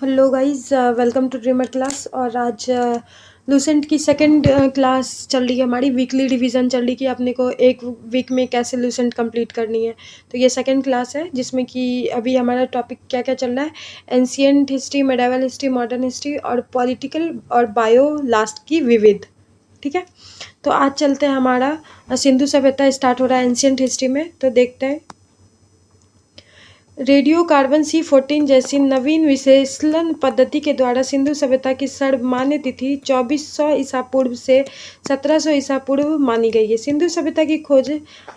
Hello guys, welcome to dreamer class. और आज Lucent की सेकंड क्लास चल रही है, हमारी वीकली रिवीजन चल रही कि अपने को एक वीक में कैसे लूसेंट कंप्लीट करनी है। तो ये सेकंड क्लास है जिसमें कि अभी हमारा टॉपिक क्या क्या चल रहा है, ancient history, medieval history, modern history और पॉलिटिकल और बायो लास्ट की विविध। ठीक है, तो आज चलते हैं, हमारा सिंधु सभ्यता स्टार्ट हो रहा है एंशियंट हिस्ट्री में। तो देखते हैं, रेडियो कार्बन C14 जैसी नवीन विश्लेषण पद्धति के द्वारा सिंधु सभ्यता की सर्वमान्य तिथि 2400 ईसा पूर्व से 1700 ईसा पूर्व मानी गई है। सिंधु सभ्यता की खोज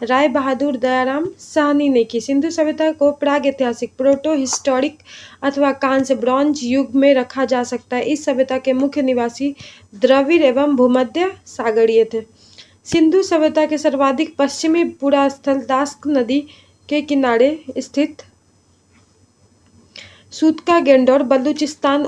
राय बहादुर दयाराम साहनी ने की। सिंधु सभ्यता को प्राग ऐतिहासिक, प्रोटो हिस्टोरिक अथवा कांस्य ब्रॉन्ज युग में रखा जा सकता है। इस सभ्यता के मुख्य निवासी द्रविड़ एवं भूमध्य सागरीय थे। सिंधु सभ्यता के सर्वाधिक पश्चिमी पुरास्थल दास्क नदी के किनारे स्थित सूतका गेंडोर बलूचिस्तान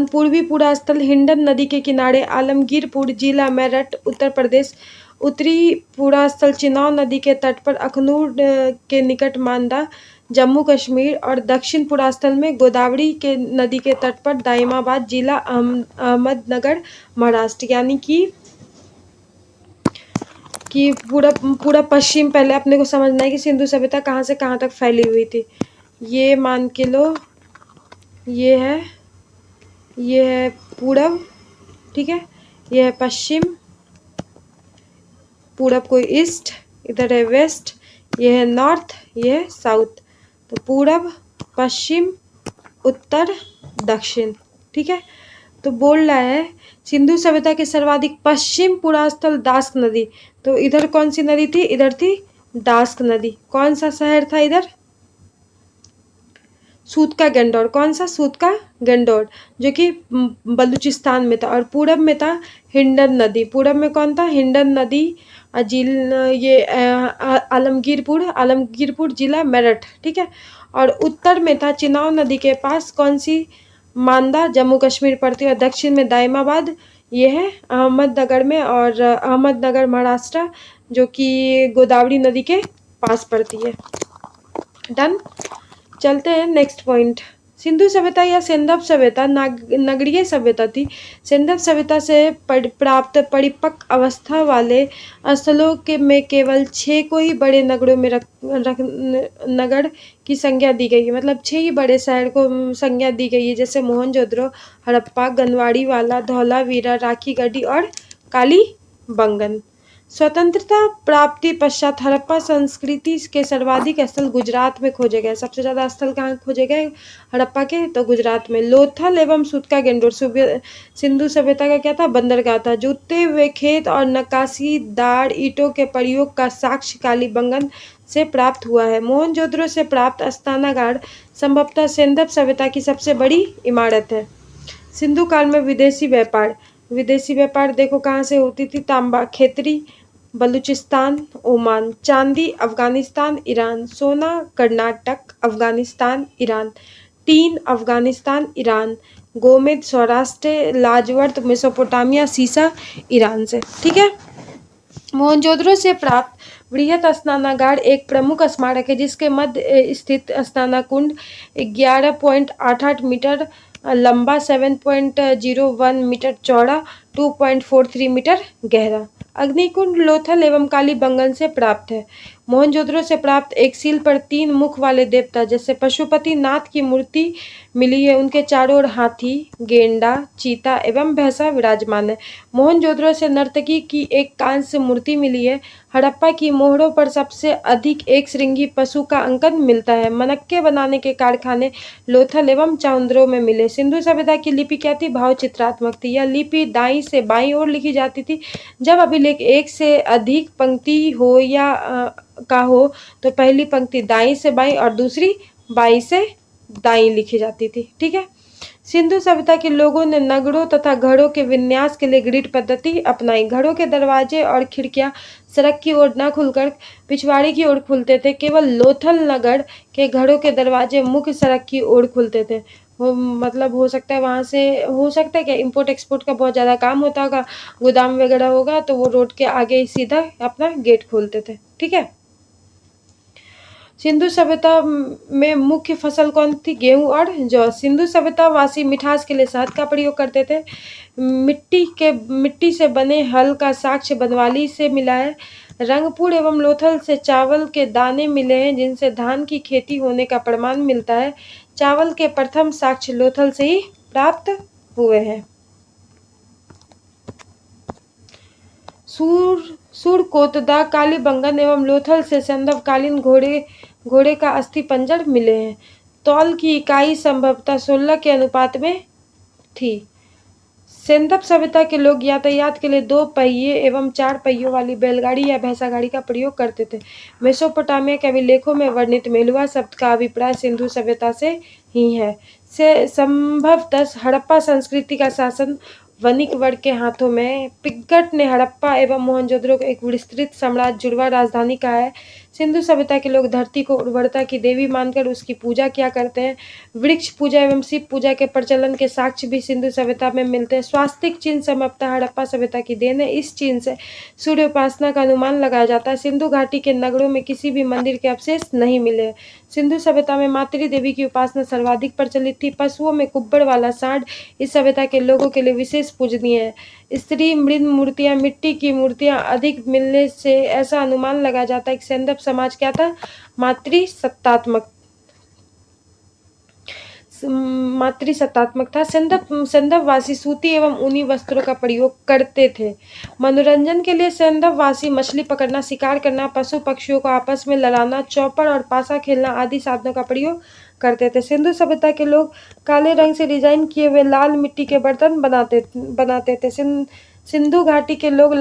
पूर्वी पुरास्थल हिंडन नदी के किनारे आलमगीरपुर जिला मेरठ उत्तर प्रदेश, उत्तरी पुरास्थल चिनाब नदी के तट पर अखनूर के निकट मांदा जम्मू कश्मीर और दक्षिण पुरास्थल में गोदावरी के नदी के तट पर दाइमाबाद जिला अहमदनगर महाराष्ट्र। यानी कि पूरा पूरा पश्चिम, पहले अपने को समझना है कि सिंधु सभ्यता कहाँ से कहाँ तक फैली हुई थी। ये मान के लो, ये है पूरब, ठीक है, ये है पश्चिम, पूरब को ईस्ट, इधर है वेस्ट, ये है नॉर्थ, ये है साउथ। तो पूरब, पश्चिम, उत्तर, दक्षिण। ठीक है, तो बोल रहा है सिंधु सभ्यता के सर्वाधिक पश्चिम पुरास्थल दास्क नदी। तो इधर कौन सी नदी थी? इधर थी दास्क नदी। कौन सा शहर था इधर? सूतका गेंडोर। कौन सा? सूतका गेंडोर, जो कि बलूचिस्तान में था। और पूरब में था हिंडन नदी। पूरब में कौन था? हिंडन नदी। ये आलमगीरपुर जिला मेरठ। ठीक है, और उत्तर में था चिनाब नदी के पास कौन सी? मांदा जम्मू कश्मीर पड़ती है। और दक्षिण में दाइमाबाद, ये है अहमदनगर में, और अहमदनगर महाराष्ट्र, जो कि गोदावरी नदी के पास पड़ती है। डन। चलते हैं नेक्स्ट पॉइंट। सिंधु सभ्यता या सिंधव सभ्यता नगरीय सभ्यता थी। सिंधव सभ्यता से प्राप्त परिपक्व अवस्था वाले स्थलों के में केवल 6 को ही बड़े नगरों में नगर की संज्ञा दी गई है। मतलब 6 ही बड़े शहर को संज्ञा दी गई है, जैसे मोहनजोदड़ो, हड़प्पा, गनवाड़ीवाला, धौलावीरा, राखीगढ़ी और कालीबंगन। स्वतंत्रता प्राप्ति पश्चात हड़प्पा संस्कृति के सर्वाधिक स्थल गुजरात में खोजे गए। सबसे ज्यादा स्थल कहाँ खोजे गए हड़प्पा के? तो गुजरात में। लोथल एवं सूतका गेंडोर सिंधु सभ्यता का क्या था? बंदरगाह था। जूते हुए खेत और नक्काशीदार ईंटों के प्रयोग का साक्ष्य कालीबंगन से प्राप्त हुआ है। मोहनजोदड़ो से प्राप्त अस्तानागार संभवतः सिंधव सभ्यता की सबसे बड़ी इमारत है। सिंधु काल में विदेशी व्यापार देखो कहाँ से होती थी? तांबा खेतरी बलूचिस्तान, ओमान, चांदी अफगानिस्तान ईरान, सोना Karnataka Afghanistan Iran, tin Afghanistan Iran, गोमेद सौराष्ट्र, लाजवर्त मेसोपोटामिया, सीसा ईरान से। ठीक है, मोहनजोदड़ो से प्राप्त बृहत स्नानागार एक प्रमुख स्मारक है, जिसके मध्य स्थित स्नानकुंड 11.88 मीटर लंबा, 7.01 मीटर चौड़ा, 2.43 मीटर गहरा। अग्निकुंड लोथल एवं कालीबंगन से प्राप्त है। मोहनजोदड़ो से प्राप्त एक सील पर 3 मुख वाले देवता जैसे पशुपति नाथ की मूर्ति मिली है। उनके चारों ओर हाथी, गेंडा, चीता एवं भैंसा विराजमान है। मोहनजोदड़ो से नर्तकी की एक कांस्य मूर्ति मिली है। हड़प्पा की मोहरों पर सबसे अधिक एक श्रृंगी पशु का अंकन मिलता है। मनक्के बनाने के कारखाने लोथल एवं चाउंद्रो में मिले। सिंधु सभ्यता की लिपि क्या थी? भाव चित्रात्मक थी। यह लिपि दाईं से बाईं ओर लिखी जाती थी। जब अभिलेख एक से अधिक पंक्ति हो या का हो तो पहली पंक्ति दाईं से बाईं और दूसरी बाईं से दाईं लिखी जाती थी। ठीक है, सिंधु सभ्यता के लोगों ने नगरों तथा घरों के विन्यास के लिए ग्रिड पद्धति अपनाई। घरों के दरवाजे और खिड़कियां सड़क की ओर न खुलकर पिछवाड़ी की ओर खुलते थे। केवल लोथल नगर के घरों के दरवाजे मुख्य सड़क की ओर खुलते थे। मतलब हो सकता है वहां से, हो सकता है क्या इम्पोर्ट एक्सपोर्ट का बहुत ज़्यादा काम होता होगा, गोदाम वगैरह होगा, तो वो रोड के आगे ही सीधा अपना गेट खोलते थे। ठीक है, सिंधु सभ्यता में मुख्य फसल कौन थी? गेहूं और जौ। सिंधु सभ्यता वासी मिठास के लिए शहद का प्रयोग करते थे। मिट्टी से बने हल का साक्ष्य बनवाली से मिला है। रंगपुर एवं लोथल से चावल के दाने मिले हैं जिनसे धान की खेती होने का प्रमाण मिलता है। चावल के प्रथम साक्ष्य लोथल से ही प्राप्त हुए हैं। सुरकोतदा, कालीबंगन एवं लोथल से संदवकालीन घोड़े का अस्थि पंजर मिले हैं। तौल की इकाई संभवतः 16 के अनुपात में थी। सेंदप सभ्यता के लोग यातायात के लिए 2 पहिए एवं 4 पहियों वाली बैलगाड़ी या भैंसा गाड़ी का प्रयोग करते थे। मेसोपोटामिया के अभिलेखों में वर्णित मेलुआ शब्द का अभिप्राय सिंधु सभ्यता से ही है। संभवतः हड़प्पा संस्कृति का शासन वणिक वर्ग के हाथों में। पिग्गट ने हड़प्पा एवं मोहनजोदड़ो को एक विस्तृत साम्राज्य जुड़वा राजधानी कहा है। सिंधु सभ्यता के लोग धरती को उर्वरता की देवी मानकर उसकी पूजा किया करते हैं। वृक्ष पूजा एवं शिव पूजा के प्रचलन के साक्ष्य भी सिंधु सभ्यता में मिलते हैं। स्वास्तिक चिन्ह संभवतः हड़प्पा सभ्यता की देन है। इस चिन्ह से सूर्य उपासना का अनुमान लगाया जाता है। सिंधु घाटी के नगरों में किसी भी मंदिर के अवशेष नहीं मिले। सिंधु सभ्यता में मातृ देवी की उपासना सर्वाधिक प्रचलित थी। पशुओं में कुब्बड़ वाला सांड इस सभ्यता के लोगों के लिए विशेष पूजनीय है। स्त्री मृद मूर्तियां, मिट्टी की मूर्तियां अधिक मिलने से ऐसा अनुमान लगाया जाता है कि सेंदप समाज क्या था? मातृसत्तात्मक था। सेंदप वासी सूती एवं ऊनी वस्त्रों का प्रयोग करते थे। मनोरंजन के लिए सेंदप वासी मछली पकड़ना, शिकार करना, पशु पक्षियों को आपस में लड़ाना, चौपड़ और पासा खेलना आदि साधनों का प्रयोग करते थे। सिंधु सभ्यता के लोग काले रंग से डिजाइन किए हुए लाल मिट्टी के बर्तन बनाते थे। सिंधु घाटी के लोग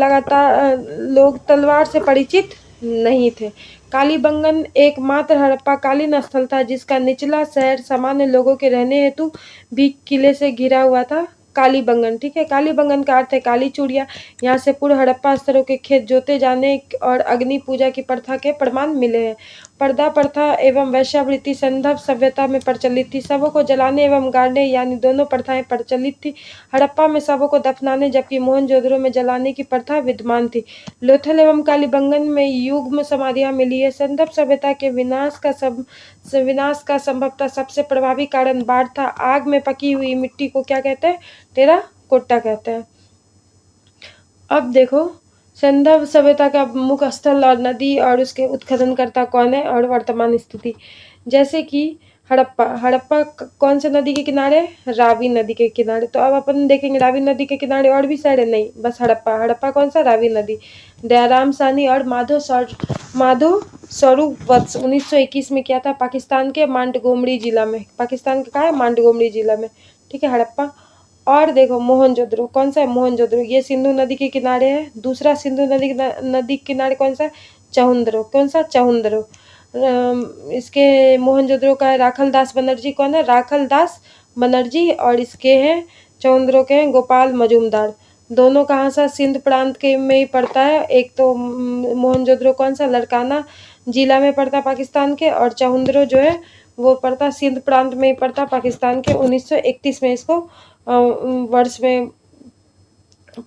तलवार से परिचित नहीं थे। कालीबंगन एकमात्र हड़प्पा-कालीन स्थल था जिसका निचला शहर सामान्य लोगों के रहने हेतु भी किले से घिरा हुआ था। कालीबंगन, ठीक है। कालीबंगन का अर्थ है काली चूड़िया। यहाँ से पूर्व हड़प्पा स्तरों के खेत जोते जाने और अग्नि पूजा की प्रथा के प्रमाण मिले हैं। पर्दा प्रथा एवं वेश्यावृत्ति संदर्भ सभ्यता में प्रचलित थी। शवों को जलाने एवं गाड़ने यानी दोनों प्रथाएं प्रचलित थी। हड़प्पा में शवों को दफनाने जबकि मोहनजोदड़ो में जलाने की प्रथा विद्यमान थी। लोथल एवं कालीबंगन में युग्म समाधियां मिली है। संदर्भ सभ्यता के विनाश का संभवतः सबसे प्रभावी कारण बाढ़ था। आग में पकी हुई मिट्टी को क्या कहते हैं? टेराकोटा कहते हैं। अब देखो संदर्भ सभ्यता का मुख्य स्थल और नदी और उसके उत्खननकर्ता कौन है और वर्तमान स्थिति। जैसे कि हड़प्पा कौन से नदी के किनारे? रावी नदी के किनारे। तो अब अपन देखेंगे रावी नदी के किनारे और भी शहर है? नहीं, बस हड़प्पा कौन सा? रावी नदी। दयाराम साहनी और माधो स्वरूप वत्स 1921 में किया था पाकिस्तान के मांडगोमरी जिला में। पाकिस्तान का है मांडगोमरी जिला में, ठीक है, हड़प्पा। और देखो मोहनजोदड़ो कौन सा है? मोहनजोदड़ो ये सिंधु नदी के किनारे है। दूसरा सिंधु नदी के किनारे कौन सा? चहुंदरो। कौन सा? चहुंदरो। इसके मोहनजोदड़ो का है राखल दास बनर्जी। कौन है? राखल दास बनर्जी। और इसके हैं चहुंदरो के हैं गोपाल मजूमदार। दोनों कहाँ सा? सिंध प्रांत के में ही पड़ता है। एक तो मोहनजोदड़ो कौन सा? लड़काना जिला में पड़ता पाकिस्तान के, और चहुंदरो जो है वो पड़ता सिंध प्रांत में ही पड़ता पाकिस्तान के। 1931 में इसको वर्ष में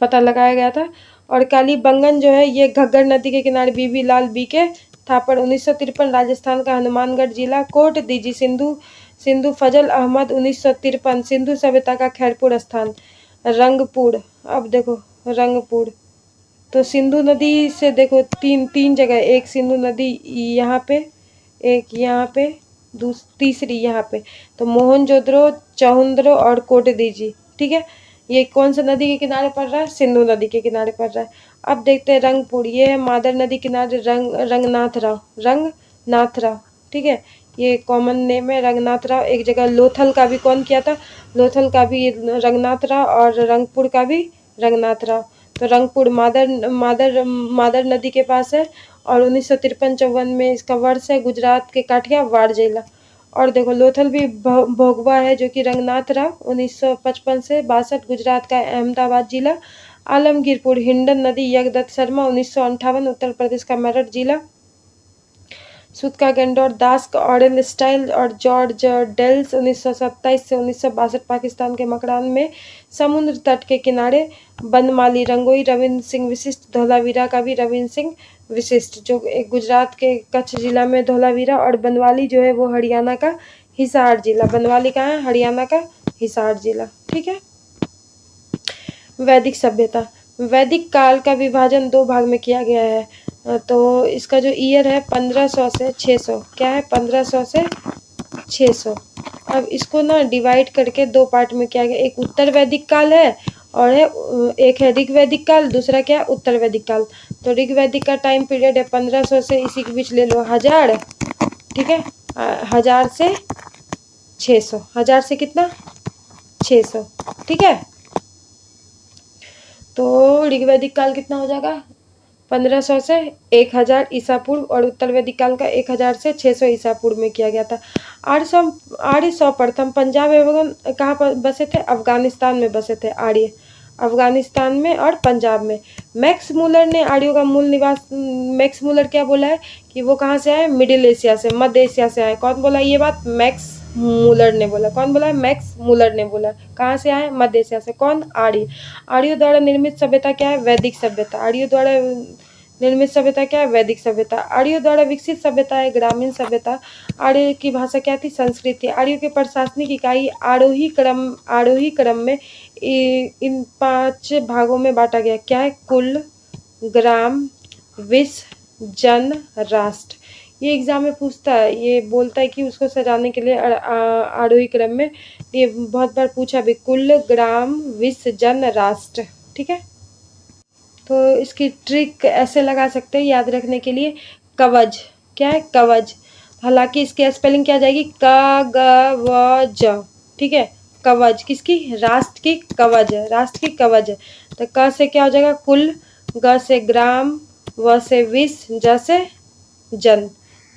पता लगाया गया था। और कालीबंगन जो है ये घग्गर नदी के किनारे बीबी लाल बीके थापड़ 1953 राजस्थान का हनुमानगढ़ जिला। कोट दीजी सिंधु फजल अहमद 1953 सिंधु सभ्यता का खैरपुर स्थान। रंगपुर, अब देखो रंगपुर तो सिंधु नदी से देखो तीन जगह, एक सिंधु नदी यहाँ पे, एक यहाँ पे, तीसरी यहाँ पे। तो मोहनजोदड़ो, चहुंदरो और कोटदीजी, ठीक है। ये कौन सा नदी के किनारे पड़ रहा है? सिंधु नदी के किनारे पड़ रहा है। अब देखते हैं रंगपुर, ये है मादर नदी किनारे रंगनाथ राव, ठीक है। ये कॉमन नेम है रंगनाथ राव। एक जगह लोथल का भी कौन किया था? लोथल का भी रंगनाथ राव और रंगपुर का भी रंगनाथ राव। तो रंगपुर मादर नदी के पास है और 1953-54 में इसका वर्ष है। गुजरात के काठियावाड़ जिला। और देखो लोथल भी भोगवा है जो कि रंगनाथ राव 1955 से 62 गुजरात का अहमदाबाद जिला। आलमगीरपुर हिंडन नदी यज्ञदत्त शर्मा 1958 उत्तर प्रदेश का मेरठ जिला। सूत का गेंडोर, दास का ऑरेंज स्टाइल और जॉर्ज डेल्स 1927 से 1962 पाकिस्तान के मकरान में समुद्र तट के किनारे। बनमाली रंगोई रविंद्र सिंह विशिष्ट, धौलावीरा का भी रविंद्र सिंह विशिष्ट, जो एक गुजरात के कच्छ जिला में धौलावीरा, और बनवाली जो है वो हरियाणा का हिसार जिला। बनवाली कहाँ है? हरियाणा का हिसार जिला। ठीक है। वैदिक सभ्यता। वैदिक काल का विभाजन दो भाग में किया गया है। तो इसका जो ईयर है 1500 से 600, क्या है? 1500 से 600। अब इसको ना डिवाइड करके दो पार्ट में किया गया। एक उत्तर वैदिक काल है और है एक है ऋग वैदिक काल, दूसरा क्या है? उत्तर वैदिक काल। तो ऋग वैदिक का टाइम पीरियड है 1500 से, इसी के बीच ले लो 1000। ठीक है, 1000 से 600। 1000 से कितना? 600। ठीक है। तो ऋग वैदिक काल कितना हो जाएगा? 1500 से 1000 ईसा पूर्व, और उत्तर वैदिक काल का 1000 से 600 ईसा पूर्व में किया गया था। आर्य सर्वप्रथम पंजाब एवं कहाँ पर बसे थे? अफगानिस्तान में बसे थे आर्य, अफगानिस्तान में और पंजाब में। मैक्स मूलर ने आर्यों का मूल निवास, मैक्स मूलर क्या बोला है कि वो कहाँ से आए? मिडिल एशिया से, मध्य एशिया से आए। कौन बोला ये बात? मैक्स मूलर ने बोला। कौन बोला? मैक्स मूलर ने बोला। कहाँ से आए? मध्य एशिया से। कौन? आर्य। आर्यों द्वारा निर्मित सभ्यता क्या है? वैदिक सभ्यता। आर्यों द्वारा निर्मित सभ्यता क्या है? वैदिक सभ्यता। आर्यों द्वारा विकसित सभ्यता है ग्रामीण सभ्यता। आर्य की भाषा क्या थी? संस्कृत थी। आर्यों के प्रशासनिक इकाई आरोही क्रम में इन 5 भागों में बांटा गया। क्या है? कुल, ग्राम, विश्व, जन, राष्ट्र। ये एग्जाम में पूछता है, ये बोलता है कि उसको सजाने के लिए आरोही क्रम में, ये बहुत बार पूछा भी, कुल, ग्राम, विश्व, जन, राष्ट्र। ठीक है। तो इसकी ट्रिक ऐसे लगा सकते हैं याद रखने के लिए। कवच, क्या है? कवच। हालांकि इसकी स्पेलिंग क्या आ जाएगी? क ग व ज। ठीक है। कवच किसकी? राष्ट्र की कवच है, राष्ट्र की कवच है। तो क से क्या हो जाएगा? कुल, ग से ग्राम, व से विश्व, ज से जन।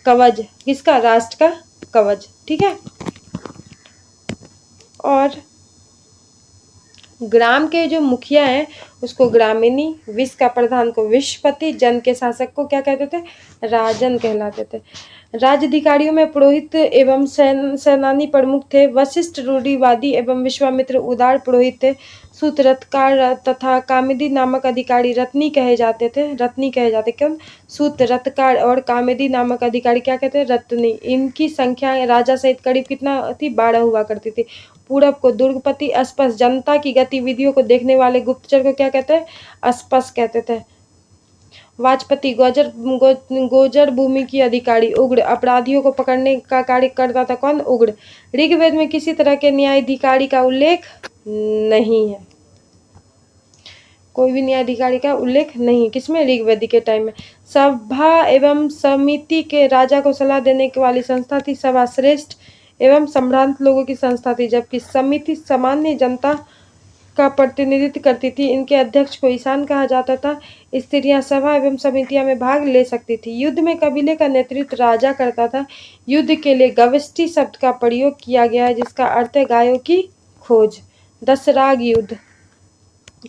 कवच किसका? राष्ट्र का कवच। ठीक है। और ग्राम के जो मुखिया हैं उसको ग्रामिनी, विश्व का प्रधान को विश्वपति, जन के शासक को क्या कहते थे? राजन कहलाते थे। राज्य अधिकारियों में पुरोहित एवं सेनानी प्रमुख थे। वशिष्ठ रूढ़िवादी एवं विश्वामित्र उदार पुरोहित थे। सूत रत्नकार तथा कामिदी नामक अधिकारी रत्नी कहे जाते थे। रत्नी कहे जाते क्यों? सूत रत्नकार और कामिदी नामक अधिकारी क्या कहते हैं? रत्नी। इनकी संख्या राजा सहित करीब कितना थी? 12 हुआ करती थी। पूरब को दुर्गपति, अस्पष्ट जनता की गतिविधियों को देखने वाले गुप्तचर को क्या कहते हैं? अस्पष्ट कहते थे। वाजपति गोजर भूमि की अधिकारी। उग्र अपराधियों को पकड़ने का कार्य करता था। कौन? उग्र। ऋग्वेद में किसी तरह के न्यायाधिकारी का उल्लेख नहीं है, कोई भी न्यायाधिकारी का उल्लेख नहीं। किसमें? ऋग्वेद के टाइम में। सभा एवं समिति के राजा को सलाह देने वाली संस्था थी। सभा श्रेष्ठ एवं संभ्रांत लोगों की संस्था थी, जबकि समिति सामान्य जनता का प्रतिनिधित्व करती थी। इनके अध्यक्ष को ईशान कहा जाता था। स्त्रियां सभा एवं समितियां में भाग ले सकती थी। युद्ध में कबीले का नेतृत्व राजा करता था। युद्ध के लिए गविष्टि शब्द का प्रयोग किया गया है, जिसका अर्थ है गायों की खोज। दसराग युद्ध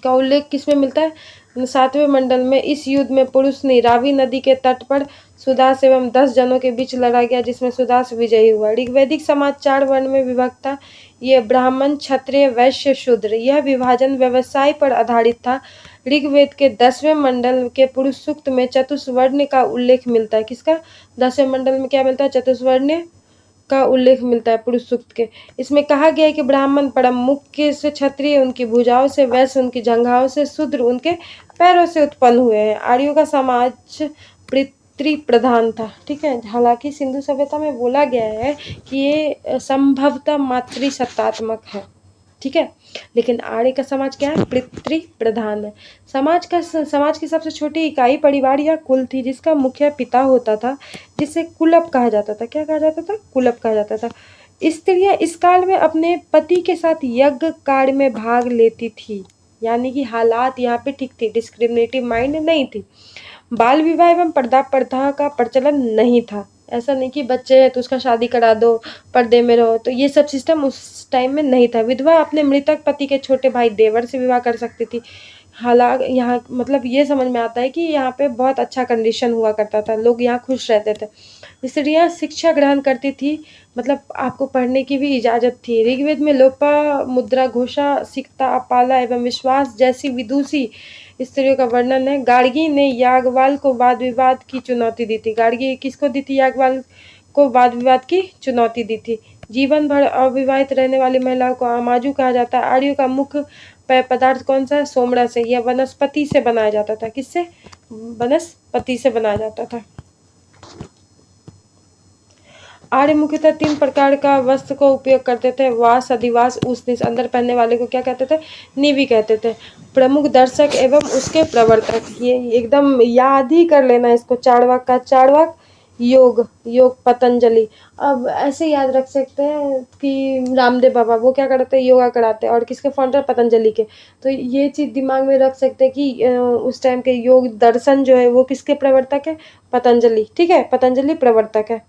का उल्लेख किसमें मिलता है? 7वें मंडल में। इस युद्ध में पुरुष ने रावी नदी के तट पर सुदास एवं 10 जनों के बीच लड़ा गया, जिसमें सुदास विजयी हुआ। ऋग्वैदिक समाज 4 वर्ण में विभक्त था। ये ब्राह्मण, क्षत्रिय, वैश्य, शूद्र। यह विभाजन व्यवसाय पर आधारित था। ऋग्वेद के 10वें मंडल के पुरुष सूक्त में चतुष्वर्ण का उल्लेख मिलता है। किसका? 10वें मंडल में क्या मिलता है? चतुष्वर्ण का उल्लेख मिलता है पुरुष सूक्त के। इसमें कहा गया है कि ब्राह्मण परम मुख्य से, क्षत्रिय उनकी भुजाओं से, वैश्य उनकी जंघाओं से, शूद्र उनके पैरों से उत्पन्न हुए हैं। आर्यों का समाज पितृ प्रधान था। ठीक है। हालांकि सिंधु सभ्यता में बोला गया है कि ये संभवतः मातृसत्तात्मक है। ठीक है। लेकिन आर्य का समाज क्या है? पितृ प्रधान है। समाज की सबसे छोटी इकाई परिवार या कुल थी, जिसका मुखिया पिता होता था, जिसे कुलप कहा जाता था। क्या कहा जाता था? कुलप कहा जाता था। स्त्रियां इस काल में अपने पति के साथ यज्ञ कार्य में भाग लेती थी, यानी कि हालात यहाँ पे ठीक थी, डिस्क्रिमिनेटिव माइंड नहीं थी। बाल विवाह एवं पर्दा प्रथा का प्रचलन नहीं था। ऐसा नहीं कि बच्चे हैं तो उसका शादी करा दो, पर्दे में रहो, तो ये सब सिस्टम उस टाइम में नहीं था। विधवा अपने मृतक पति के छोटे भाई देवर से विवाह कर सकती थी। हालांकि यहाँ मतलब ये समझ में आता है कि यहाँ पे बहुत अच्छा कंडीशन हुआ करता था, लोग यहाँ खुश रहते थे। स्त्रियाँ शिक्षा ग्रहण करती थी, मतलब आपको पढ़ने की भी इजाज़त थी। ऋग्वेद में लोपा मुद्रा घोषा सिक्ता अपाला एवं विश्वास जैसी विदुषी स्त्रियों का वर्णन है। गार्गी ने याज्ञवल्क्य को वाद विवाद की चुनौती दी थी। गार्गी किसको दी थी? याज्ञवल्क्य को वाद विवाद की चुनौती दी थी। जीवन भर अविवाहित रहने वाली महिलाओं को आमाजू कहा जाता है। आर्यों का मुख्य पेय पदार्थ कौन सा है? सोमड़ा से। यह वनस्पति से बनाया जाता था। किससे? वनस्पति से बनाया जाता था। आर्य मुख्यतः 3 प्रकार का वस्त्र को उपयोग करते थे। वास, अधिवास, उष्णिश। अंदर पहनने वाले को क्या कहते थे? निवि कहते थे। प्रमुख दर्शक एवं उसके प्रवर्तक, ये एकदम याद ही कर लेना इसको। चार्वाक का चार्वाक, योग, योग पतंजलि। अब ऐसे याद रख सकते हैं कि रामदेव बाबा वो क्या करते हैं? योगा कराते हैं। और किसके फाउंडर? पतंजलि के। तो ये चीज़ दिमाग में रख सकते हैं कि उस टाइम के योग दर्शन जो है वो किसके प्रवर्तक है? पतंजलि। ठीक है, पतंजलि प्रवर्तक है।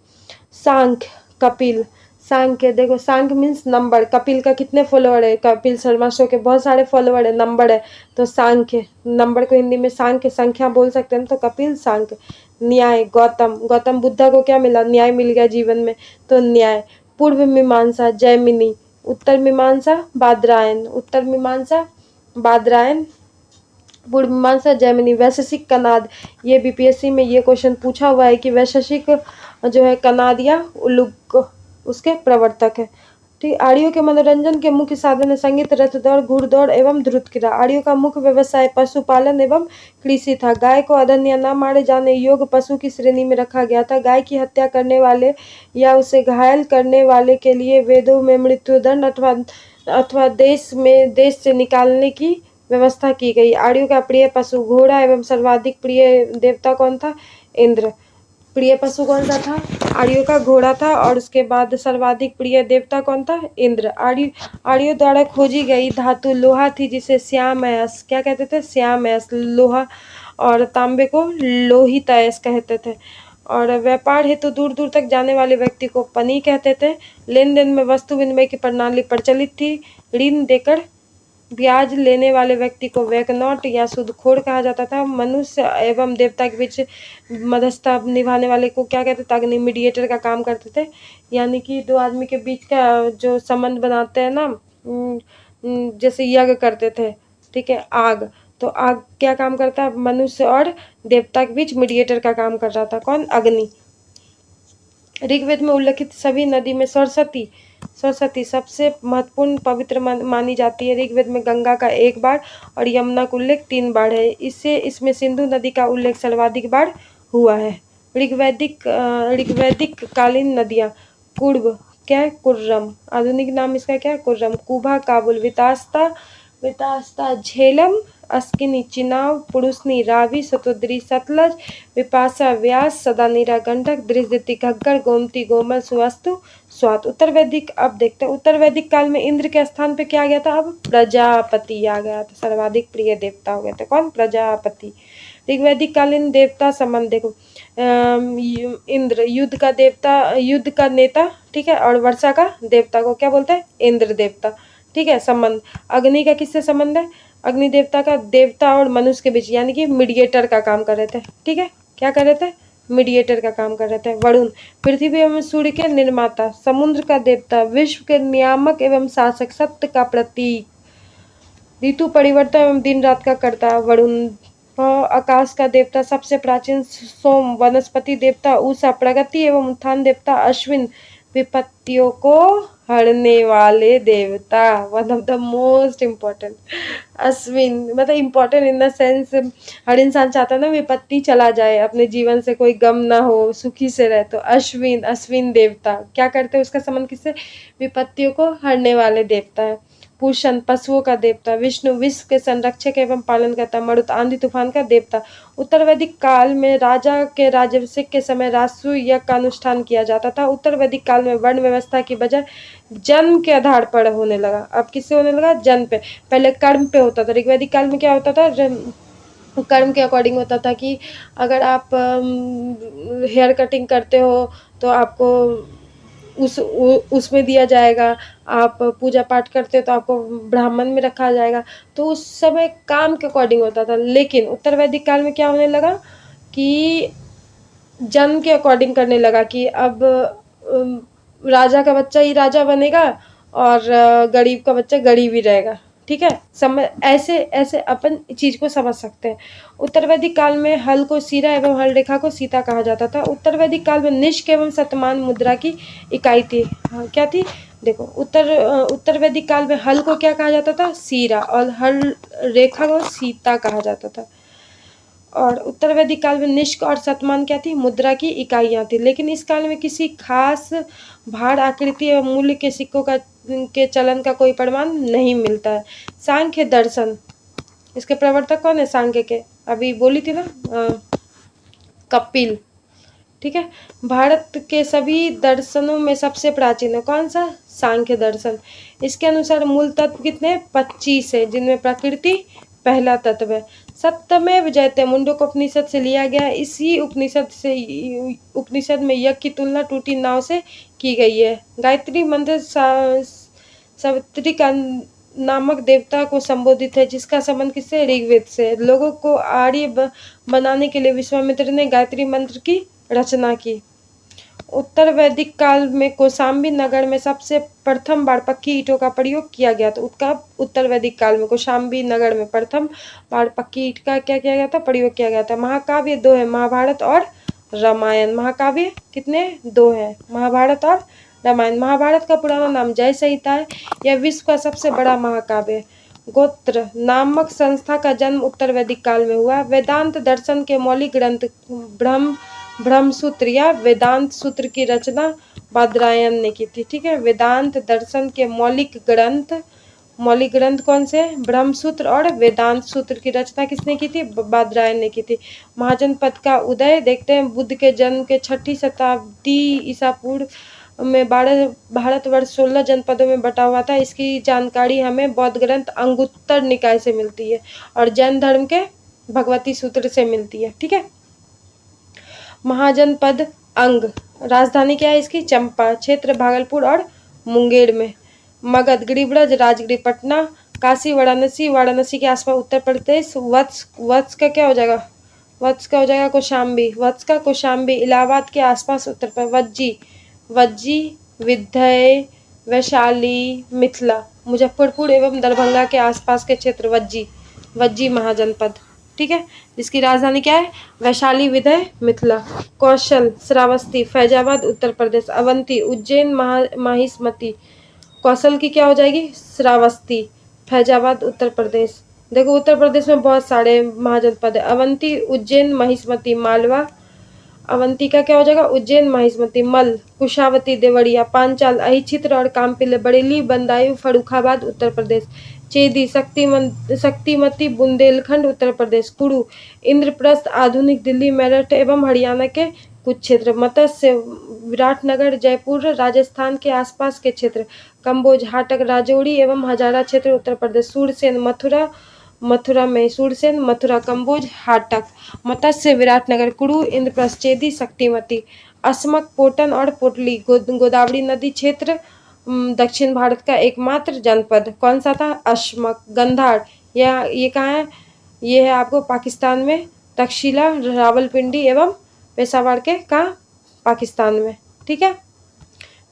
सांख्य, कपिल। सांख्य देखो, सांख्य मीन्स नंबर। कपिल का कितने फॉलोअर है? कपिल शर्मा शो के बहुत सारे फॉलोअर है, नंबर है। तो सांख्य, नंबर को हिंदी में सांख्य, संख्या बोल सकते हैं। तो कपिल, सांख्य। न्याय, गौतम। गौतम बुद्धा को क्या मिला? न्याय मिल गया जीवन में, तो न्याय। पूर्व मीमांसा, जैमिनी। उत्तर मीमांसा, बादरायन। उत्तर मीमांसा, बादरायन। पूर्व मीमांसा, जैमिनी। वैशेषिक, कनाद। ये बीपीएससी में ये क्वेश्चन पूछा हुआ है कि वैशेषिक जो है कनाद या उलुग उसके प्रवर्तक है। ठीक। आर्यों के मनोरंजन के मुख्य साधन है संगीत, रथ दौड़, घुड़दौड़ एवं द्रुत क्रीड़ा। आर्यों का मुख्य व्यवसाय पशुपालन एवं कृषि था। गाय को अदन्य या न मारे जाने योग्य पशु की श्रेणी में रखा गया था। गाय की हत्या करने वाले या उसे घायल करने वाले के लिए वेदों में मृत्युदंड अथवा देश से निकालने की व्यवस्था की गई। आर्यों का प्रिय पशु घोड़ा एवं सर्वाधिक प्रिय देवता कौन था? इंद्र। प्रिय पशु कौन सा था? आर्यों का घोड़ा था। और उसके बाद सर्वाधिक प्रिय देवता कौन था? इंद्र। आर्यों द्वारा खोजी गई धातु लोहा थी, जिसे श्यामयस क्या कहते थे? श्यामयस लोहा। और तांबे को लोहितयस कहते थे। और व्यापार हेतु दूर दूर तक जाने वाले व्यक्ति को पनी कहते थे। लेन देन में वस्तु विनिमय की प्रणाली प्रचलित थी। ऋण देकर ब्याज लेने वाले व्यक्ति को वैकनॉट या सूदखोर कहा जाता था। मनुष्य एवं देवता के बीच मध्यस्थता निभाने वाले को क्या कहते थे? अग्नि, मीडिएटर का काम करते थे। यानी कि दो आदमी के बीच का जो संबंध बनाते हैं ना, जैसे यज्ञ करते थे, ठीक है, आग। तो आग क्या काम करता है? मनुष्य और देवता के बीच मीडिएटर का काम कर रहा था। कौन? अग्नि। ऋग्वेद में उल्लेखित सभी नदी में सरस्वती सबसे महत्वपूर्ण पवित्र मानी जाती है। ऋग्वेद में गंगा का 1 बार और यमुना का उल्लेख 3 बार है। इसमें सिंधु नदी का उल्लेख सर्वाधिक बार हुआ है। ऋग्वैदिक कालीन नदियाँ। कुर्ब क्या है? कुर्रम। आधुनिक नाम इसका क्या है? कुर्रम। कुभा, काबुल। वितास्ता, झेलम, अस्किनी, चिनाब, पुरुषनी, रावी, सतोद्री, सतलज, विपाशा, व्यास, सदानीरा, गंडक, दृष्टि, घग्गर, गोमती, गोमल, सुवस्तु, स्वात। उत्तर वैदिक अब देखते हैं। उत्तर वैदिक काल में इंद्र के स्थान पे क्या आ गया था? अब प्रजापति आ गया था। सर्वाधिक प्रिय देवता हो गए थे। कौन? प्रजापति। ऋग्वैदिक कालीन देवता संबंध देखो। इंद्र युद्ध का देवता, युद्ध का नेता, ठीक है। और वर्षा का देवता को क्या बोलते हैं? इंद्र देवता। ठीक है। संबंध अग्नि का किससे संबंध है? अग्नि देवता का देवता और मनुष्य के बीच, यानी कि मीडिएटर का काम कर रहे थे। ठीक है, क्या कर रहे थे? मीडिएटर का काम कर रहे थे। वरुण पृथ्वी एवं सूर्य के निर्माता, समुद्र का देवता, विश्व के नियामक एवं शासक, सत्य का प्रतीक, ऋतु परिवर्तन एवं दिन रात का कर्ता वरुण। आकाश का देवता, सबसे प्राचीन सोम, वनस्पति देवता उषा, प्रगति एवं उत्थान देवता अश्विन, विपत्तियों को हरने वाले देवता, one of the most important. Ashwin मतलब इम्पोर्टेंट इन द सेंस, हर इंसान चाहता है ना विपत्ति चला जाए, अपने जीवन से कोई गम ना हो, सुखी से रहे। तो अश्विन देवता क्या करते हैं? उसका संबंध किससे? विपत्तियों को हरने वाले देवता है। पूषण पशुओं का देवता। विष्णु विश्व के संरक्षक एवं पालनकर्ता। मरुत आंधी तूफान का देवता। उत्तर वैदिक काल में राजा के राज्याभिषेक के समय राजसूय यज्ञ का अनुष्ठान किया जाता था। उत्तर वैदिक काल में वर्ण व्यवस्था की बजाय जन्म के आधार पर होने लगा। अब किससे होने लगा? जन्म पे। पहले कर्म पे होता था। ऋग्वैदिक काल में क्या होता था? कर्म के अकॉर्डिंग होता था कि अगर आप हेयर कटिंग करते हो तो आपको उसमें दिया जाएगा, आप पूजा पाठ करते तो आपको ब्राह्मण में रखा जाएगा। तो उस समय काम के अकॉर्डिंग होता था। लेकिन उत्तर वैदिक काल में क्या होने लगा कि जन्म के अकॉर्डिंग करने लगा कि अब राजा का बच्चा ही राजा बनेगा और गरीब का बच्चा गरीब ही रहेगा। ठीक है, समझ, ऐसे ऐसे अपन चीज को समझ सकते हैं। उत्तर वैदिक काल में हल को सीरा एवं हल रेखा को सीता कहा जाता था। उत्तर वैदिक काल में निष्क एवं शतमान मुद्रा की इकाई थी। हाँ, क्या थी? देखो, उत्तर वैदिक काल में हल को क्या कहा जाता था? सीरा, और हल रेखा को सीता कहा जाता था। और उत्तर वैदिक काल में निष्क और शतमान क्या थी? मुद्रा की इकाइयाँ थी। लेकिन इस काल में किसी खास भार, आकृति एवं मूल्य के सिक्कों के चलन का कोई प्रमाण नहीं मिलता है। सांख्य दर्शन, इसके प्रवर्तक कौन है? सांख्य के, अभी बोली थी ना, कपिल। ठीक है, भारत के सभी दर्शनों में सबसे प्राचीन है कौन सा? सांख्य दर्शन। इसके अनुसार मूल तत्व कितने? 25 है, जिनमें प्रकृति पहला तत्व है। सत्यमेव जयते मुंडक उपनिषद से लिया गया। इसी उपनिषद में यज्ञ की तुलना टूटी नाव से की गई है। गायत्री मंत्र सावित्री का नामक देवता को संबोधित है, जिसका संबंध किससे? ऋग्वेद से। लोगों को आर्य बनाने के लिए विश्वामित्र ने गायत्री मंत्र की रचना की। उत्तर वैदिक काल में कौशाम्बी नगर में सबसे प्रथम बार पक्की ईंटों का प्रयोग किया गया था। उत्तर वैदिक काल में कौशाम्बी नगर में प्रथम बार पक्की ईंट का क्या किया गया था? प्रयोग किया गया था। महाकाव्य 2 है, महाभारत और रामायण। महाकाव्य कितने? 2 है, महाभारत और रामायण। महाभारत का पुराना नाम जय संहिता है। यह विश्व का सबसे बड़ा महाकाव्य है। गोत्र नामक संस्था का जन्म उत्तर वैदिक काल में हुआ। वेदांत दर्शन के मौलिक ग्रंथ ब्रह्मसूत्र या वेदांत सूत्र की रचना बादरायण ने की थी। ठीक है, वेदांत दर्शन के मौलिक ग्रंथ कौन से? ब्रह्मसूत्र और वेदांत सूत्र की रचना किसने की थी? बादरायण ने की थी। महाजनपद का उदय देखते हैं। बुद्ध के जन्म के 6ठी शताब्दी ईसा पूर्व में भारतवर्ष 16 जनपदों में बटा हुआ था। इसकी जानकारी हमें बौद्ध ग्रंथ अंगुत्तर निकाय से मिलती है और जैन धर्म के भगवती सूत्र से मिलती है। ठीक है, महाजनपद अंग, राजधानी क्या है इसकी? चंपा। क्षेत्र भागलपुर और मुंगेर में। मगध, गिरिब्रज, राजगीर, पटना, काशी, वाराणसी के आसपास उत्तर प्रदेश। वत्स का क्या हो जाएगा? वत्स का हो जाएगा कौशाम्बी, इलाहाबाद के आसपास उत्तर प्रदेश। वज्जी, विंध्य, वैशाली, मिथिला, मुजफ्फरपुर एवं दरभंगा के आसपास के क्षेत्र वज्जी महाजनपद। ठीक है, जिसकी राजधानी क्या है? वैशाली, विंध्य, मिथिला। कौशल, श्रावस्ती, फैजाबाद उत्तर प्रदेश। अवंती, उज्जैन, माहिष्मती। कौशल की क्या हो जाएगी? श्रावस्ती। फैजाबाद उत्तर प्रदेश। देखो, उत्तर प्रदेश में बहुत सारे महाजनपद है। अवंती, उज्जैन, महिष्मती, मालवा। अवंती का क्या हो जाएगा? उज्जैन, महिष्मती। मल, कुशावती, देवरिया, पांचाल, अहिच्छित्र और कामपिल्ले, बरेली, बदायूं, फर्रुखाबाद उत्तर प्रदेश। चेदी, शक्तिमती, बुंदेलखंड उत्तर प्रदेश। कुरु, इंद्रप्रस्थ, आधुनिक दिल्ली, मेरठ एवं हरियाणा के कुछ क्षेत्र। मत्स्य, विराटनगर, जयपुर, राजस्थान के आसपास के क्षेत्र। कम्बोज, हाटक, राजौरी एवं हजारा क्षेत्र उत्तर प्रदेश। सूरसेन, मथुरा, कम्बोज, हाटक। मत्स्य, विराटनगर, कुरु, इंद्रप्रस्थ, चेदी, शक्तिमती। असमक, पोटन और पोटली, गोदावरी नदी क्षेत्र, दक्षिण भारत का एकमात्र जनपद कौन सा था? असमक। गंधार, ये कहाँ है? ये है आपको पाकिस्तान में। तक्षशिला, रावलपिंडी एवं पेशावर के कहाँ? पाकिस्तान में। ठीक है,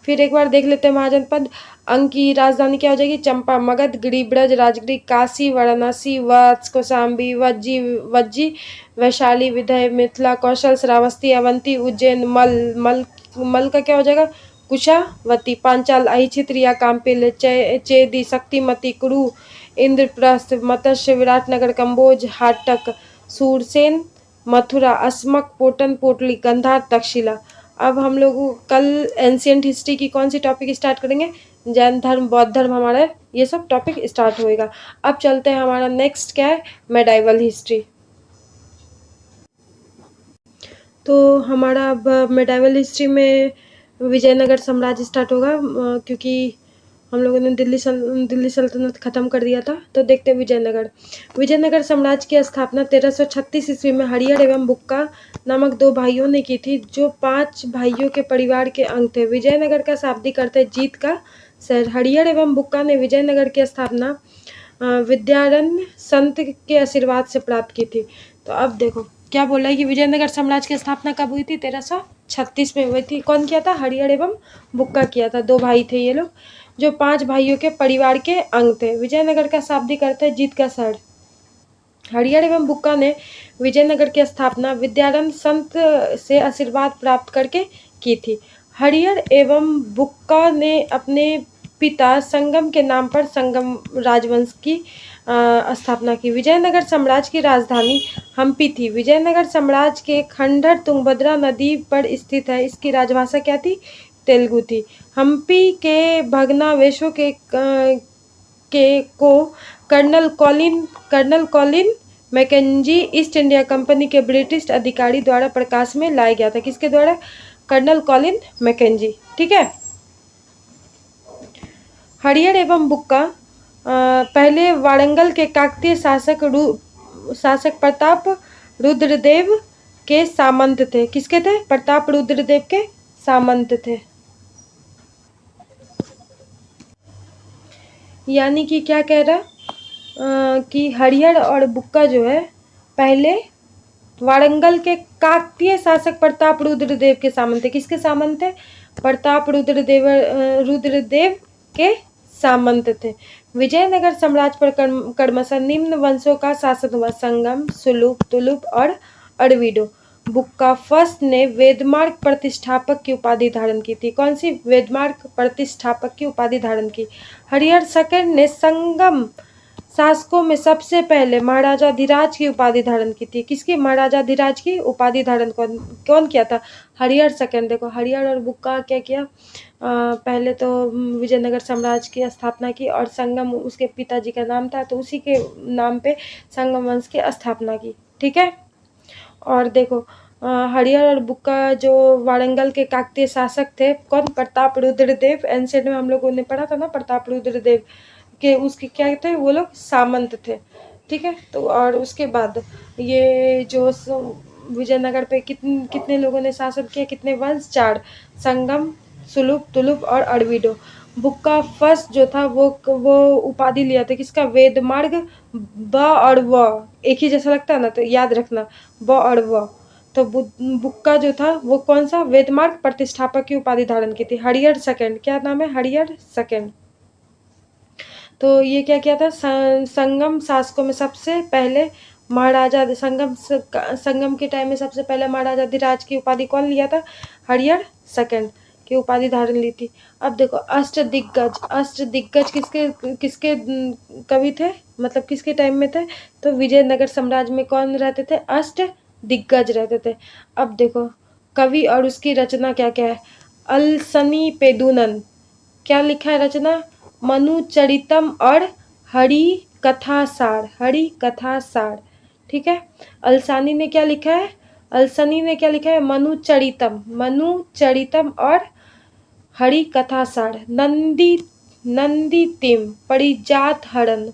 फिर एक बार देख लेते हैं महाजनपद। अंग की राजधानी क्या हो जाएगी? चंपा। मगध, गिरिब्रज, राजगीर, काशी, वाराणसी, वत्स, कौशाम्बी, वज्जी, वैशाली, विंध्य, मिथिला, कौशल, श्रावस्ती, अवंती, उज्जैन। मल का क्या हो जाएगा? कुशावती। पांचाल, अहिच्छित्र या कामपिल, चेदी, शक्तिमती, कुरु, इंद्रप्रस्थ, मत्स्य, विराटनगर, कम्बोज, हाटक, सूरसेन, मथुरा, असमक, पोटन, पोटली, गंधार, तक्षशिला। अब हम लोग कल एंशियंट हिस्ट्री की कौन सी टॉपिक स्टार्ट करेंगे? जैन धर्म, बौद्ध धर्म, हमारा ये सब टॉपिक स्टार्ट होएगा। अब चलते हैं, हमारा नेक्स्ट क्या है? Medieval history. तो हमारा अब मेडाइवल हिस्ट्री में विजयनगर साम्राज्य स्टार्ट होगा, क्योंकि हम लोगों ने दिल्ली सल्तनत ख़त्म कर दिया था। तो देखते हैं विजयनगर। विजयनगर साम्राज्य की स्थापना 1336 ईस्वी में हरिहर एवं बुक्का नामक 2 भाइयों ने की थी, जो 5 भाइयों के परिवार के अंग थे। विजयनगर का शाब्दिक अर्थ है जीत का शहर। हरिहर एवं बुक्का ने विजयनगर की स्थापना विद्यारण्य संत के आशीर्वाद से प्राप्त की थी। तो अब देखो क्या बोला है कि विजयनगर साम्राज्य की स्थापना कब हुई थी? 1336 में हुई थी। कौन किया था? हरिहर एवं बुक्का किया था। 2 भाई थे ये लोग, जो 5 भाइयों के परिवार के अंग थे। विजयनगर का शाब्दिक अर्थ है जीत का शहर। हरिहर एवं बुक्का ने विजयनगर की स्थापना विद्यारण्य संत से आशीर्वाद प्राप्त करके की थी। हरिहर एवं बुक्का ने अपने पिता संगम के नाम पर संगम राजवंश की स्थापना की। विजयनगर साम्राज्य की राजधानी हम्पी थी। विजयनगर साम्राज्य के खंडहर तुंगभद्रा नदी पर स्थित है। इसकी राजभाषा क्या थी? तेलुगु थी। हम्पी के भग्नावशेषों को colonel Colin Mackenzie East India company के ब्रिटिश अधिकारी द्वारा प्रकाश में लाया गया था। किसके द्वारा? Colonel Colin Mackenzie. ठीक है। हरिहर एवं बुक्का पहले वारंगल के काकतीय शासक प्रताप रुद्रदेव के सामंत थे। किसके थे? प्रताप रुद्रदेव के सामंत थे। यानी कि क्या कह रहा कि हरिहर और बुक्का जो है पहले वारंगल के काकतीय शासक प्रताप रुद्रदेव के सामंत थे। किसके सामंत थे? प्रताप रुद्रदेव के सामंत थे। विजयनगर साम्राज्य पर क्रमशः निम्न वंशों का शासन हुआ: संगम, सुलुप, तुलुप और अरविडो। बुक्का फर्स्ट ने वेदमार्ग प्रतिष्ठापक की उपाधि धारण की थी। कौन सी? वेदमार्ग प्रतिष्ठापक की उपाधि धारण की। हरिहर सेकंड ने संगम शासकों में सबसे पहले महाराजाधिराज की उपाधि धारण की थी। किसकी? महाराजाधिराज की उपाधि धारण कौन किया था? हरिहर सेकंड। देखो हरिहर और बुक्का क्या किया? पहले तो विजयनगर साम्राज्य की स्थापना की और संगम उसके पिताजी का नाम था, तो उसी के नाम पे संगम वंश की स्थापना की। ठीक है। और देखो हरिहर और बुक्का जो वारंगल के काकतीय शासक थे, कौन? प्रताप रुद्रदेव। एंशिएंट में हम लोगों ने पढ़ा था ना, प्रताप रुद्रदेव के उसके क्या थे? वो लोग सामंत थे। ठीक है। तो और उसके बाद ये जो विजयनगर पे कितने लोगों ने शासन किया? कितने वंश? 4। संगम, सुलुप, तुलुप और अरविडो। बुक्का फर्स्ट जो था वो उपाधि लिया था। किसका? वेदमार्ग। ब और व एक ही जैसा लगता है ना, तो याद रखना ब और व। तो बुक्का जो था वो कौन सा? वेदमार्ग प्रतिष्ठापक की उपाधि धारण की थी। हरिहर सेकंड। क्या नाम है? हरिहर सेकंड। तो ये क्या किया था? संगम शासकों में सबसे पहले महाराजा संगम के टाइम में सबसे पहले महाराजाधिराज की उपाधि कौन लिया था? हरिहर सेकंड की उपाधि धारण ली थी। अब देखो अष्टदिग्गज किसके कवि थे? मतलब किसके टाइम में थे? तो विजयनगर साम्राज्य में कौन रहते थे? अष्टदिग्गज रहते थे। अब देखो कवि और उसकी रचना क्या क्या है? अलसनी पेदुनन। क्या लिखा है रचना? मनुचरितम और हरि कथा सार। ठीक है। अलसानी ने क्या लिखा है? अलसनी ने क्या लिखा है? मनुचरितम और हरि कथा सार। नंदीतिम परिजात हरण।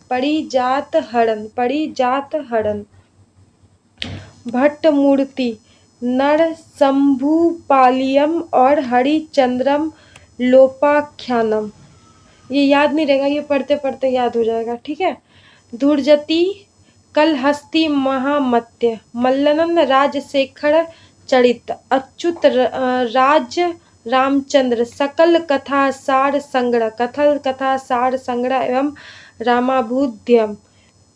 भट्टमूर्ति नरसंभूपालियम और हरिचंद्रम लोपाख्यानम। ये याद नहीं रहेगा, ये पढ़ते पढ़ते याद हो जाएगा। ठीक है। धुर्जती कलहस्ती महामत्य मल्लनन राजशेखर चरित अच्युत राज रामचंद्र सकल कथा सार संग्रह एवं रामाभूद्यम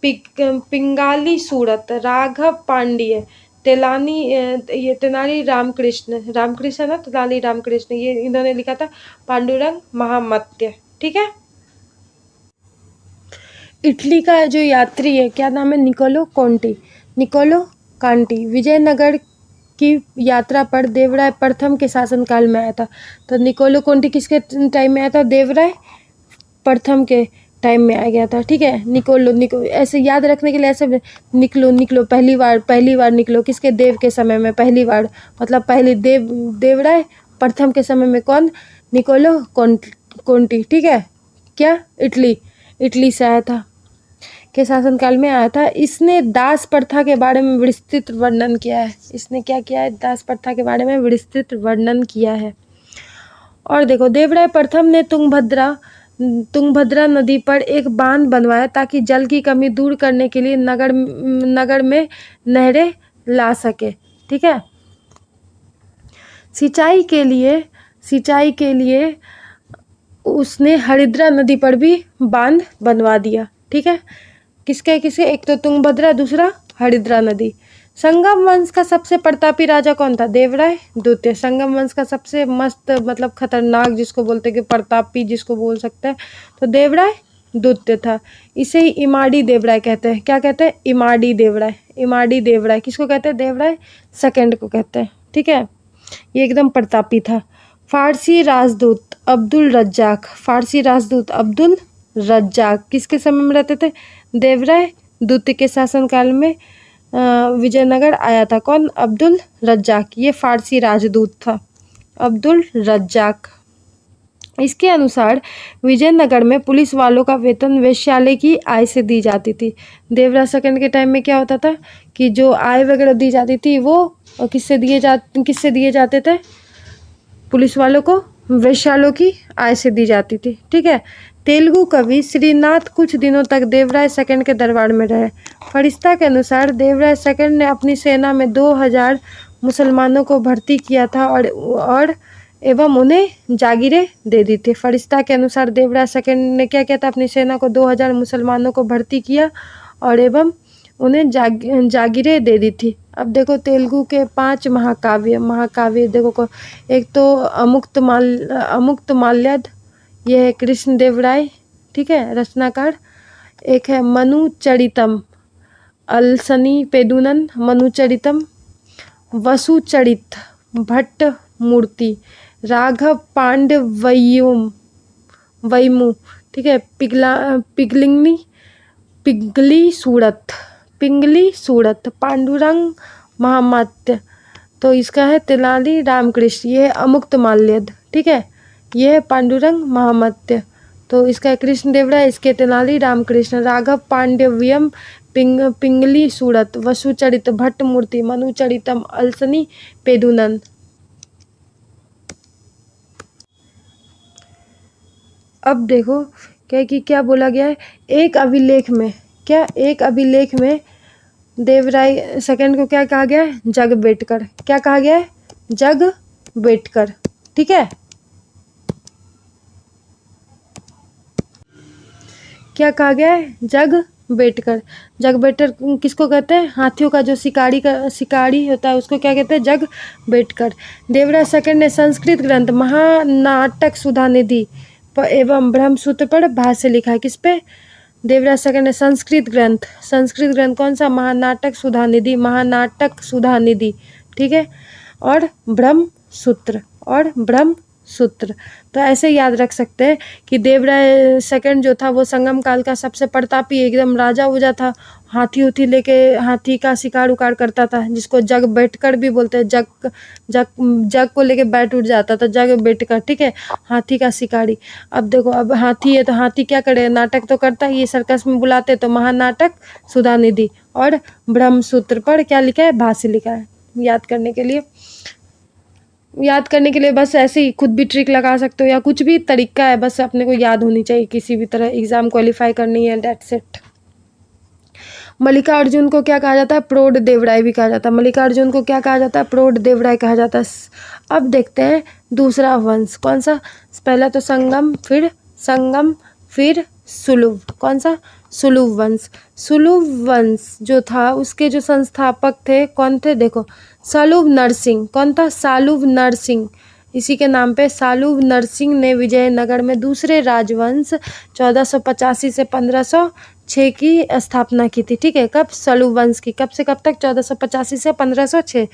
पिंगाली सूरत राघव पांड्य तेनाली रामकृष्ण ना, तेनाली रामकृष्ण, ये इन्होंने लिखा था पांडुरंग महामत्य। ठीक है। इटली का जो यात्री है क्या नाम है? निकोलो कांटी विजयनगर की यात्रा पर देवराय प्रथम के शासनकाल में आया था। तो निकोलो कांटी किसके टाइम में आया था? देवराय प्रथम के टाइम में आ गया था। ठीक है। निकोलो ऐसे याद रखने के लिए ऐसे निकलो पहली बार निकलो। किसके? देव के समय में पहली बार, मतलब पहली देवराय प्रथम के समय में कौन? निकोलो कांटी। ठीक है। क्या? इटली, इटली से आया था, के शासनकाल में आया था। इसने दास प्रथा के बारे में विस्तृत वर्णन किया है। इसने क्या किया है? दास प्रथा के बारे में विस्तृत वर्णन किया है। और देखो, देवराय प्रथम ने तुंगभद्रा नदी पर एक बांध बनवाया ताकि जल की कमी दूर करने के लिए नगर में नहरें ला सके। ठीक है। सिंचाई के लिए उसने हरिद्रा नदी पर भी बांध बनवा दिया। ठीक है। किसके? एक तो तुंगभद्रा, दूसरा हरिद्रा नदी। संगम वंश का सबसे प्रतापी राजा कौन था? देवराय द्वितीय। संगम वंश का सबसे मस्त मतलब खतरनाक जिसको बोलते हैं कि प्रतापी जिसको बोल सकते हैं तो देवराय द्वितीय था। इसे ही इमाड़ी देवराय कहते हैं। क्या कहते हैं? इमाड़ी देवराय। इमाड़ी देवराय किसको कहते हैं? देवराय सेकंड को कहते हैं। ठीक है। ये एकदम प्रतापी था। फारसी राजदूत अब्दुल रज्जाक। फारसी राजदूत अब्दुल रज्जाक किसके समय में रहते थे? देवराय द्वितीय के शासनकाल में विजयनगर आया था। कौन? अब्दुल रज्जाक। ये फारसी राजदूत था, अब्दुल रज्जाक। इसके अनुसार विजयनगर में पुलिस वालों का वेतन वेश्यालय की आय से दी जाती थी। देवराय सेकंड के टाइम में क्या होता था कि जो आय वगैरह दी जाती थी वो किससे दिए जाते थे? पुलिस वालों को वेश्यालयों की आय से दी जाती थी। ठीक है। तेलुगु कवि श्रीनाथ कुछ दिनों तक देवराय सेकंड के दरबार में रहे। फरिश्ता के अनुसार देवराय सेकंड ने अपनी सेना में 2000 मुसलमानों को भर्ती किया था और एवं उन्हें जागीरें दे दी थी। फरिश्ता के अनुसार देवराय सेकंड ने क्या किया था? अपनी सेना को 2000 मुसलमानों को भर्ती किया और एवं उन्हें जागीरें दे दी थी। अब देखो तेलुगु के 5 महाकाव्य देखो एक तो अमुक्तमाल्यद, ये है कृष्ण देवराय। ठीक है, रचनाकार। एक है मनुचरितम, अलसनी पेदुनन मनुचरितम। वसुचरित भट्ट मूर्ति, राघव पांडवय्युम वैमु। ठीक है। पिंगली सूरत, पांडुरंग महामात्य। तो इसका है तेनाली रामकृष्ण, ये है अमुक्तमाल्यद। ठीक है। ये है पांडुरंग महामात्य। तो इसका कृष्ण देवराय, इसके तेनाली रामकृष्ण। राघव पांडव्यम, पिंगली सूरत, वसुचरित भट्ट मूर्ति, मनुचरितम, अलसनी पेदुनन। अब देखो क्या बोला गया है एक अभिलेख में देवराय सेकंड को क्या कहा गया है? जग बेटकर। क्या कहा गया है? जग बेटकर। ठीक है। क्या कहा गया है? जग बेटकर। जग बेटकर किसको कहते हैं? हाथियों का जो शिकारी होता है उसको क्या कहते हैं? जग बेटकर। देवराय सेकंड ने संस्कृत ग्रंथ महानाटक सुधानिधि एवं ब्रह्मसूत्र पर भाष्य लिखा है। किस पे? देवराय सेकंड ने संस्कृत ग्रंथ कौन सा? महानाटक सुधानिधि। ठीक है। और ब्रह्मसूत्र। तो ऐसे याद रख सकते हैं कि देवराय सेकंड जो था वो संगम काल का सबसे प्रतापी एकदम राजा उजा था। हाथी का शिकार उकार करता था, जिसको जग बैठकर भी बोलते हैं। जग को लेके बैठ उठ जाता था, जग बैठकर। ठीक है। हाथी का शिकारी। अब देखो, अब हाथी है तो हाथी क्या करे? नाटक तो करता ही है, सर्कस में बुलाते तो महानाटक सुधानिधि। और ब्रह्मसूत्र पर क्या लिखा है? भाष्य लिखा है। याद करने के लिए बस ऐसे ही खुद भी ट्रिक लगा सकते हो या कुछ भी तरीका है, बस अपने को याद होनी चाहिए। किसी भी तरह एग्जाम क्वालिफाई करनी है, दैट्स इट। मल्लिकार्जुन को क्या कहा जाता है? प्रौढ़ देवराय भी कहा जाता है। मल्लिकार्जुन को क्या कहा जाता है? प्रौढ़ देवराय कहा जाता है। अब देखते हैं दूसरा वंश कौन सा। पहला तो संगम, फिर सुलुभ। कौन सा? सुलुभ वंश। सुलुभ वंश जो था उसके जो संस्थापक थे कौन थे? देखो, सालुभ नरसिंह। कौन था? सालुभ नरसिंह। इसी के नाम पे सालुभ नरसिंह ने विजयनगर में दूसरे राजवंश 1485 से 1506 की स्थापना की थी। ठीक है। कब? सलुभ वंश की। कब से कब तक? 1485 से 1506।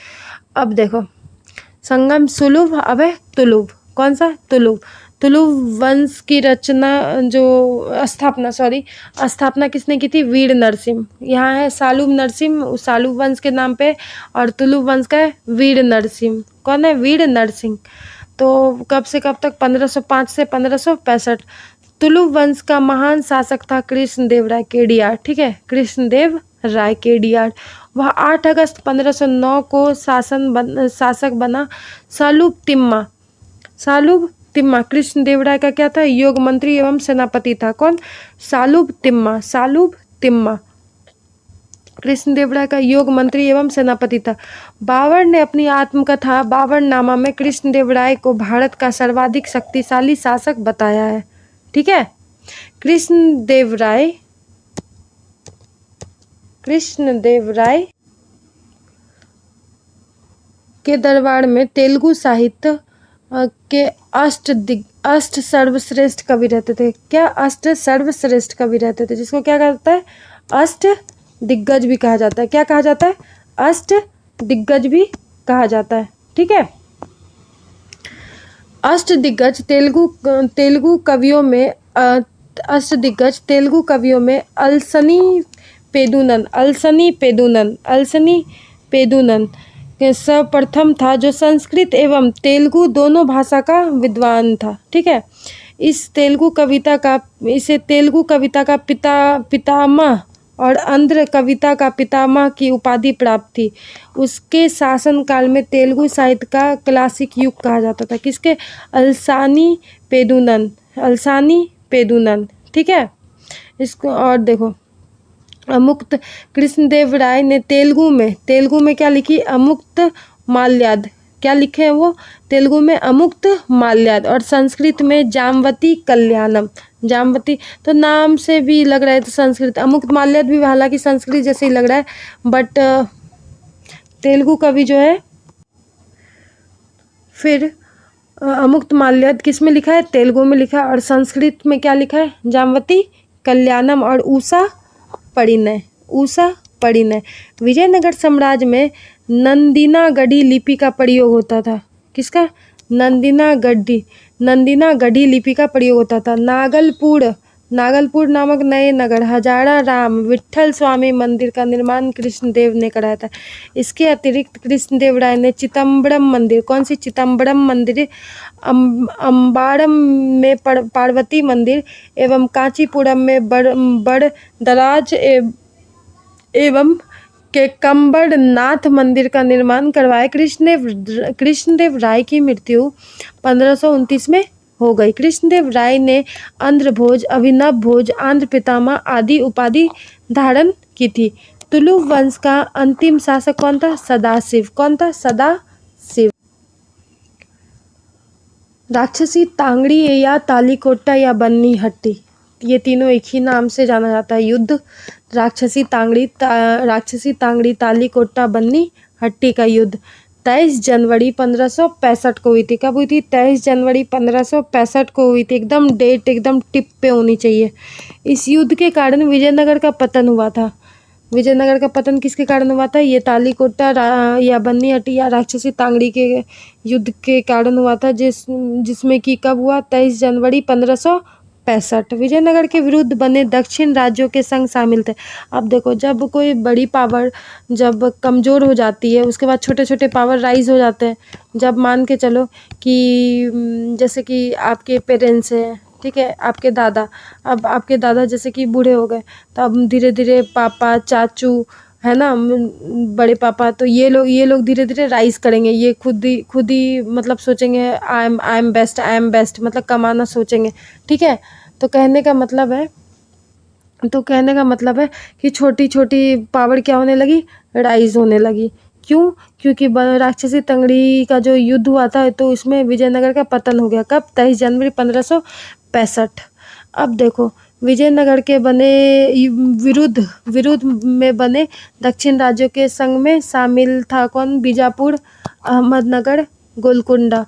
अब देखो, संगम, सुलुभ, अब है तुलुभ। कौन सा? तुलुभ। तुलुभ वंश की स्थापना किसने की थी? वीर नरसिंह। यहाँ है सालुभ नरसिंह सालुभ वंश के नाम पे, और तुलुभ वंश का है वीर नरसिंह। कौन है? वीर नरसिंह। तो कब से कब तक? 1505 से 1565। तुलुव वंश का महान शासक था कृष्णदेव राय केडियार। ठीक है, कृष्णदेव राय केडियार। वह 8 अगस्त 1509 को शासक बना। सालुब तिम्मा कृष्णदेव राय का क्या था? योग मंत्री एवं सेनापति था। कौन? सालुब तिम्मा कृष्णदेव राय का योग मंत्री एवं सेनापति था। बाबर ने अपनी आत्मकथा बाबरनामा में कृष्णदेव राय को भारत का सर्वाधिक शक्तिशाली शासक बताया है। ठीक है, कृष्णदेव राय के दरबार में तेलुगु साहित्य के अष्ट सर्वश्रेष्ठ कवि रहते थे। क्या? अष्ट सर्वश्रेष्ठ कवि रहते थे, जिसको क्या कहता है? अष्ट दिग्गज भी कहा जाता है। क्या कहा जाता है? अष्ट दिग्गज भी कहा जाता है। ठीक है, अष्ट दिग्गज तेलुगु कवियों में अलसनी पेदुनन के सर्वप्रथम था, जो संस्कृत एवं तेलुगु दोनों भाषा का विद्वान था। ठीक है, इसे तेलुगु कविता का पितामह और आंध्र कविता का पितामह की उपाधि प्राप्त थी। उसके शासनकाल में तेलुगु साहित्य का क्लासिक युग कहा जाता था। किसके? अलसानी पेदुनन। ठीक है, इसको और देखो, अमुक्त कृष्णदेव राय ने तेलुगु में क्या लिखी? अमुक्त माल्याद। क्या लिखे हैं वो? तेलुगु में अमुक्त माल्याद। और संस्कृत में जामवती कल्याणम। जामवती तो नाम से भी लग रहा है तो संस्कृत। अमुक्त माल्याद भी हालांकि संस्कृत जैसे ही लग रहा है, बट तेलुगु कवि जो है, फिर अमुक्त माल्याद किस में लिखा है? तेलुगु में लिखा है। और संस्कृत में क्या लिखा है? जामवती कल्याणम और उषा परिणय। विजयनगर साम्राज्य में नंदिनागढ़ी लिपि का प्रयोग होता था। किसका? नंदिनागढ़ी लिपि का प्रयोग होता था। नागलपुर नामक नए नगर हजारा राम विट्ठल स्वामी मंदिर का निर्माण कृष्णदेव ने कराया था। इसके अतिरिक्त कृष्णदेव राय ने चिदम्बरम मंदिर, कौन सी? चिदम्बरम मंदिर, अम्बारम में पार्वती मंदिर एवं कांचीपुरम में बड़दराज एवं केकम्बर नाथ मंदिर का निर्माण करवाया। कृष्णदेव राय की मृत्यु 1529 में हो गई। कृष्णदेव राय ने आंध्र भोज, अभिनव भोज, आंध्र पितामह आदि उपाधि धारण की थी। तुलुव वंश का अंतिम शासक कौन था? सदाशिव। कौन था? सदाशिव। राक्षसी तांगड़ी या तालीकोटा या बन्नी हट्टी, ये तीनों एक ही नाम से जाना जाता है। युद्ध राक्षसी तांगड़ी तालीकोटा बन्नी हट्टी का युद्ध 23 जनवरी 1565 को हुई थी। कब हुई थी? 23 जनवरी 1565 को हुई थी। एकदम डेट एकदम टिप पे होनी चाहिए। इस युद्ध के कारण विजयनगर का पतन हुआ था। विजयनगर का पतन किसके कारण हुआ था? ये तालीकोटा या बन्नी हट्टी या राक्षसी तांगड़ी के युद्ध के कारण हुआ था, जिसमें कि कब हुआ? 23 जनवरी 1565। विजयनगर के विरुद्ध बने दक्षिण राज्यों के संग शामिल थे। अब देखो, जब कोई बड़ी पावर जब कमज़ोर हो जाती है, उसके बाद छोटे छोटे पावर राइज हो जाते हैं। जब मान के चलो कि जैसे कि आपके पेरेंट्स हैं, ठीक है, आपके दादा, अब आपके दादा जैसे कि बूढ़े हो गए, तो अब धीरे धीरे पापा, चाचू, है ना, बड़े पापा, तो ये लोग धीरे धीरे राइज करेंगे। ये खुद ही मतलब सोचेंगे आई एम बेस्ट, मतलब कमाना सोचेंगे। ठीक है, तो कहने का मतलब है कि छोटी छोटी पावर क्या होने लगी? राइज होने लगी। क्यों? क्योंकि राक्षसी तंगड़ी का जो युद्ध हुआ था, तो इसमें विजयनगर का पतन हो गया। कब? 23 जनवरी 1565। अब देखो, विजयनगर के विरुद्ध में बने दक्षिण राज्यों के संघ में शामिल था कौन? बीजापुर, अहमदनगर, गोलकुंडा।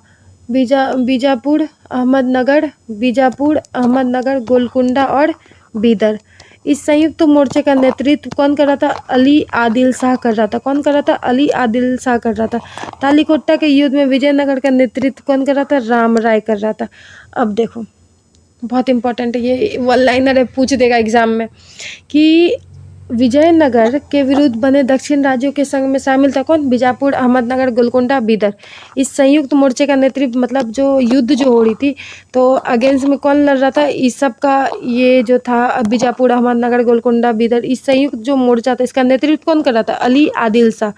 बीजापुर, अहमदनगर, गोलकुंडा और बीदर। इस संयुक्त मोर्चे का नेतृत्व कौन कर रहा था? अली आदिल शाह कर रहा था। कौन कर रहा था? अली आदिल शाह कर रहा था। तालीकोटा के युद्ध में विजयनगर का नेतृत्व कौन कर रहा था? राम राय कर रहा था। अब देखो, बहुत इंपॉर्टेंट है ये, वन लाइनर है, पूछ देगा एग्जाम में कि विजयनगर के विरुद्ध बने दक्षिण राज्यों के संघ में शामिल था कौन? बीजापुर, अहमदनगर, गोलकोंडा, बीदर। इस संयुक्त मोर्चे का नेतृत्व मतलब जो युद्ध जो हो रही थी तो अगेंस्ट में कौन लड़ रहा था? इस सब का ये जो था बीजापुर, अहमदनगर, गोलकोंडा, बीदर, इस संयुक्त जो मोर्चा था इसका नेतृत्व कौन कर रहा था? अली आदिल शाह।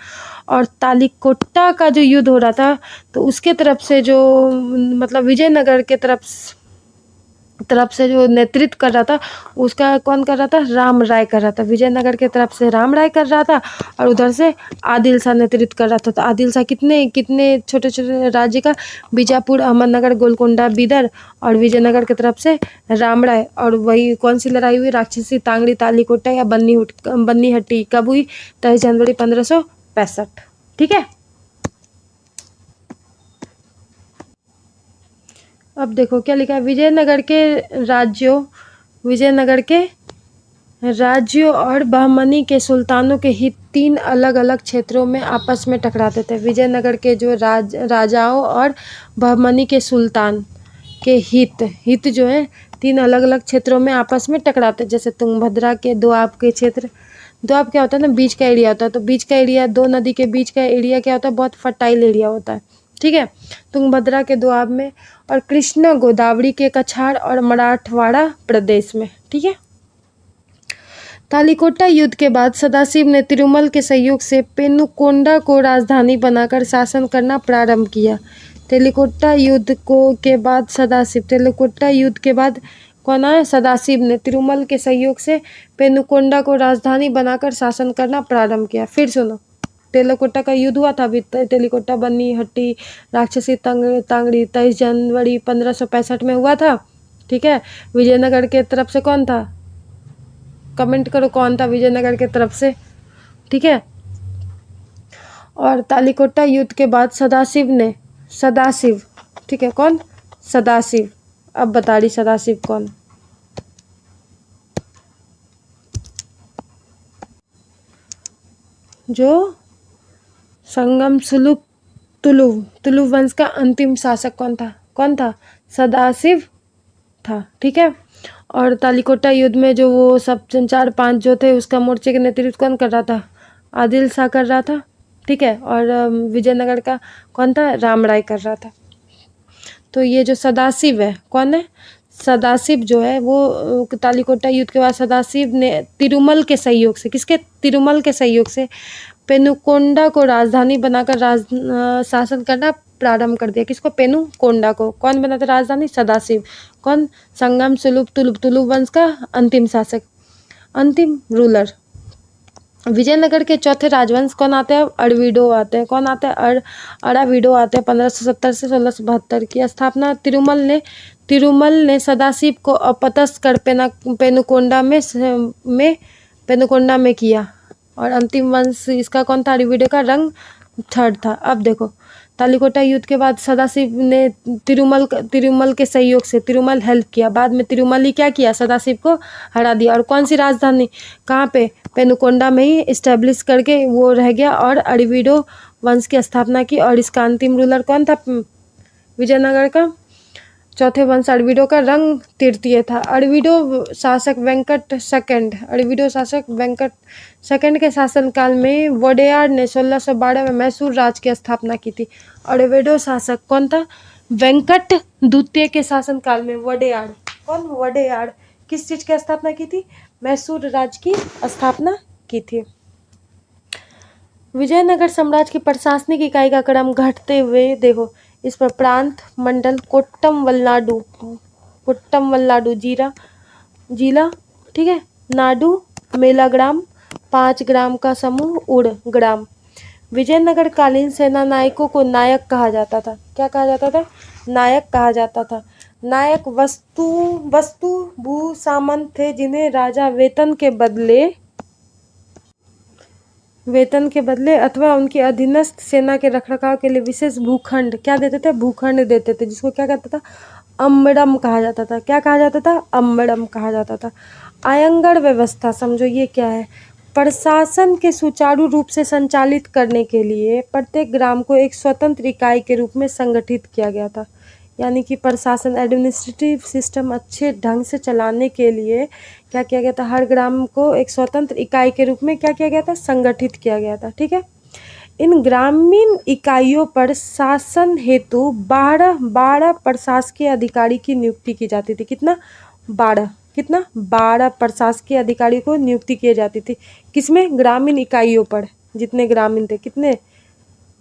और तालिकोटा का जो युद्ध हो रहा था तो उसके तरफ से जो मतलब विजयनगर के तरफ से जो नेतृत्व कर रहा था उसका कौन कर रहा था? राम राय कर रहा था। विजयनगर के तरफ से राम राय कर रहा था और उधर से आदिल शाह नेतृत्व कर रहा था। तो आदिल शाह कितने कितने छोटे छोटे राज्य का? बीजापुर, अहमदनगर, गोलकोंडा, बीदर, और विजयनगर की तरफ से राम राय। और वही कौन सी लड़ाई हुई? राक्षसी तांगड़ी तालीकोटा या बन्नीहट्टी। कब हुई? 23 जनवरी 1565। ठीक है। अब देखो क्या लिखा है? विजयनगर के राज्यों और बहमनी के सुल्तानों के हित 3 अलग अलग क्षेत्रों में आपस में टकराते थे। विजयनगर के जो राजाओं और बहमनी के सुल्तान के हित जो है 3 अलग अलग क्षेत्रों में आपस में टकराते। जैसे तुंगभद्रा के दोआब के क्षेत्र, दोआब क्या होता है ना? बीच का एरिया होता है। तो बीच का एरिया, 2 नदी के बीच का एरिया क्या होता है? बहुत फर्टाइल एरिया होता है। ठीक है। तुंगभद्रा के दोआब में, और कृष्णा गोदावरी के कछाड़ और मराठवाड़ा प्रदेश में। ठीक है। तालिकोटा युद्ध के बाद सदाशिव ने तिरुमल के सहयोग से पेनुकोंडा को राजधानी बनाकर शासन करना प्रारंभ किया। तेलिकोटा युद्ध के बाद कौन आया? सदाशिव ने तिरुमल के सहयोग से पेनुकोंडा को राजधानी बनाकर शासन करना प्रारंभ किया। फिर सुनो, तेलकोटा का युद्ध हुआ था अभी। तेलिकोटा, बन्नीहट्टी, राक्षसी तांगड़ी 23 जनवरी 1565 में हुआ था। ठीक है। विजयनगर के तरफ से कौन था? कमेंट करो कौन था विजयनगर के तरफ से। ठीक है। और तालिकोटा युद्ध के बाद सदाशिव, ठीक है, कौन? सदाशिव। अब बता रही सदाशिव कौन? जो संगम तुलु वंश का अंतिम शासक कौन था? सदाशिव था। ठीक है। और तालिकोटा युद्ध में जो वो सब 4-5 जो थे उसका मोर्चे के नेतृत्व कौन कर रहा था? आदिल शाह कर रहा था। ठीक है। और विजयनगर का कौन था? राम राय कर रहा था। तो ये जो सदाशिव है कौन है? सदाशिव जो है वो तालिकोटा युद्ध के बाद सदाशिव ने तिरुमल के सहयोग से, किसके? तिरुमल के सहयोग से पेनुकोंडा को राजधानी बनाकर शासन करना प्रारंभ कर दिया। किसको? पेनुकोंडा को। कौन बना था राजधानी? सदाशिव। कौन? संगम तुलु वंश का अंतिम शासक, अंतिम रूलर। विजयनगर के चौथे राजवंश कौन आते हैं? अड़विडो आते हैं। कौन आते हैं? अड़ाविडो आते हैं। 1570 से 1672 की स्थापना तिरुमल ने सदाशिव को अपदस्थ कर पेनुकोंडा में किया। और अंतिम वंश इसका कौन था? अड़विडो का रंग थर्ड था। अब देखो, तालिकोटा युद्ध के बाद सदाशिव ने तिरुमल के सहयोग से तिरुमल हेल्प किया। बाद में तिरुमल ही क्या किया? सदाशिव को हरा दिया। और कौन सी राजधानी कहाँ पे? पेनुकोंडा में ही इस्टेब्लिश करके वो रह गया और अड़विडो वंश की स्थापना की। और इसका अंतिम रूलर कौन था? विजयनगर का चौथे वंश अड़विडो का रंग तृतीय था। अड़विडो शासक वेंकट सेकंड के शासनकाल में वोडेयार ने 1612 में मैसूर राज्य की स्थापना की थी। अड़विडो शासक कौन था? वेंकट द्वितीय के शासनकाल में वोडेयार। कौन? वोडेयार किस चीज की स्थापना की थी? मैसूर राज्य की स्थापना की थी। विजयनगर साम्राज्य की प्रशासनिक इकाई का क्रम घटते हुए देखो, इस पर प्रांत, मंडल, कोट्टम वल्लाडू जिला, ठीक है, नाडू, मेला ग्राम, 5 ग्राम का समूह, उड़ ग्राम। विजयनगर कालीन सेना नायकों को नायक कहा जाता था। क्या कहा जाता था? नायक कहा जाता था। नायक वस्तु भू सामंत थे जिन्हें राजा वेतन के बदले अथवा उनकी अधीनस्थ सेना के रखरखाव के लिए विशेष भूखंड क्या देते थे? भूखंड देते थे, जिसको क्या कहता था? अम्बड़म कहा जाता था। क्या कहा जाता था? अम्बड़म कहा जाता था। आयंगड़ व्यवस्था समझो ये क्या है? प्रशासन के सुचारू रूप से संचालित करने के लिए प्रत्येक ग्राम को एक स्वतंत्र इकाई के रूप में संगठित किया गया था। यानी कि प्रशासन एडमिनिस्ट्रेटिव सिस्टम अच्छे ढंग से चलाने के लिए क्या किया गया था, हर ग्राम को एक स्वतंत्र इकाई के रूप में क्या किया गया था, संगठित किया गया था। ठीक है, इन ग्रामीण इकाइयों पर शासन हेतु 12 प्रशासकीय अधिकारी की नियुक्ति की जाती थी। कितना, 12 प्रशासकीय अधिकारी को नियुक्ति की जाती थी। किसमें, ग्रामीण इकाइयों पर, जितने ग्रामीण थे, कितने,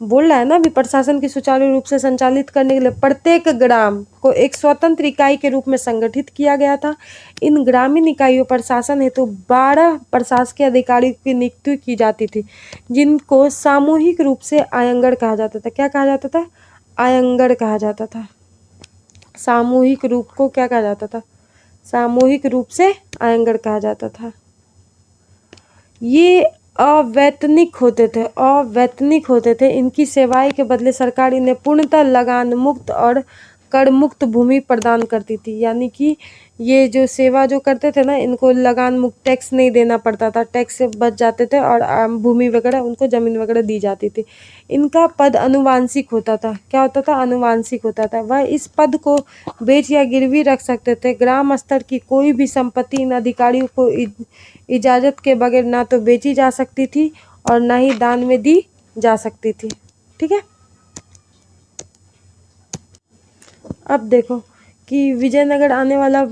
बोल रहा है ना अभी, प्रशासन की सुचारू रूप से संचालित करने के लिए प्रत्येक ग्राम को एक स्वतंत्र इकाई के रूप में संगठित किया गया था। इन ग्रामीण इकाइयों पर शासन हेतु 12 प्रशासकीय अधिकारी की नियुक्ति की जाती थी, जिनको सामूहिक रूप से आयंगड़ कहा जाता था। क्या कहा जाता था, आयंगड़ कहा जाता था। सामूहिक रूप को क्या कहा जाता था, सामूहिक रूप से आयंगड़ कहा जाता था। ये अवैतनिक होते थे। इनकी सेवाएं के बदले सरकार इन्हें पूर्णतः लगान मुक्त और कर मुक्त भूमि प्रदान करती थी। यानी कि ये जो सेवा जो करते थे ना, इनको लगान मुक्त टैक्स नहीं देना पड़ता था, टैक्स से बच जाते थे और भूमि वगैरह उनको ज़मीन वगैरह दी जाती थी। इनका पद अनुवांशिक होता था। क्या होता था, अनुवांशिक होता था। वह इस पद को बेच या गिरवी रख सकते थे। ग्राम स्तर की कोई भी संपत्ति इन अधिकारियों को इजाज़त के बगैर ना तो बेची जा सकती थी और ना ही दान में दी जा सकती थी। ठीक है, अब देखो कि विजयनगर आने वाला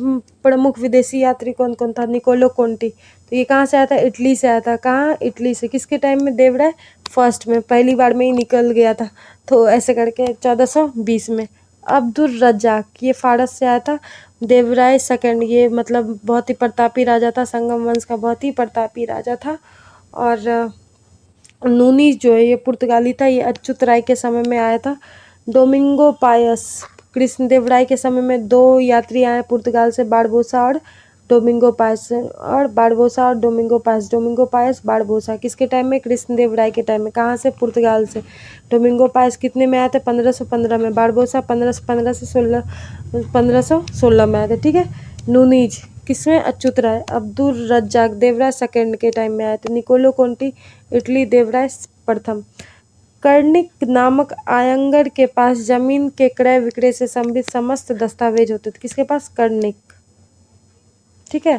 प्रमुख विदेशी यात्री कौन कौन था, निकोलो कोंटी। तो ये कहाँ से आया था, इटली से आया था। कहाँ, इटली से। किसके टाइम में, देवराय फर्स्ट में, पहली बार में ही निकल गया था। तो ऐसे करके 1420 में। अब्दुल रज्जाक, ये फारस से आया था। देवराय सेकंड, ये मतलब बहुत ही प्रतापी राजा था, संगम वंश का बहुत ही प्रतापी राजा था। और नूनी जो है ये पुर्तगाली था, ये अच्युत राय के समय में आया था। डोमिंगो पायस, कृष्णदेवराय के समय में 2 यात्री आए पुर्तगाल से, बारबोसा और Domingo Paes. Domingo Paes, Barbosa किसके टाइम में, कृष्णदेवराय के टाइम में। कहाँ से, पुर्तगाल से। डोमिंगो पायस कितने में आए थे, 1515 में। बारबोसा 1516 में आए थे। ठीक है, नूनीज किसमें, अच्युत राय। अब्दुल रज्जाक देवराय सेकंड के टाइम में आए थे। निकोलो कोंटी इटली, देवराय प्रथम। कर्णिक नामक आयंगर के पास जमीन के क्रय विक्रय से संबंधित समस्त दस्तावेज होते थे। किसके पास, कर्णिक। ठीक है,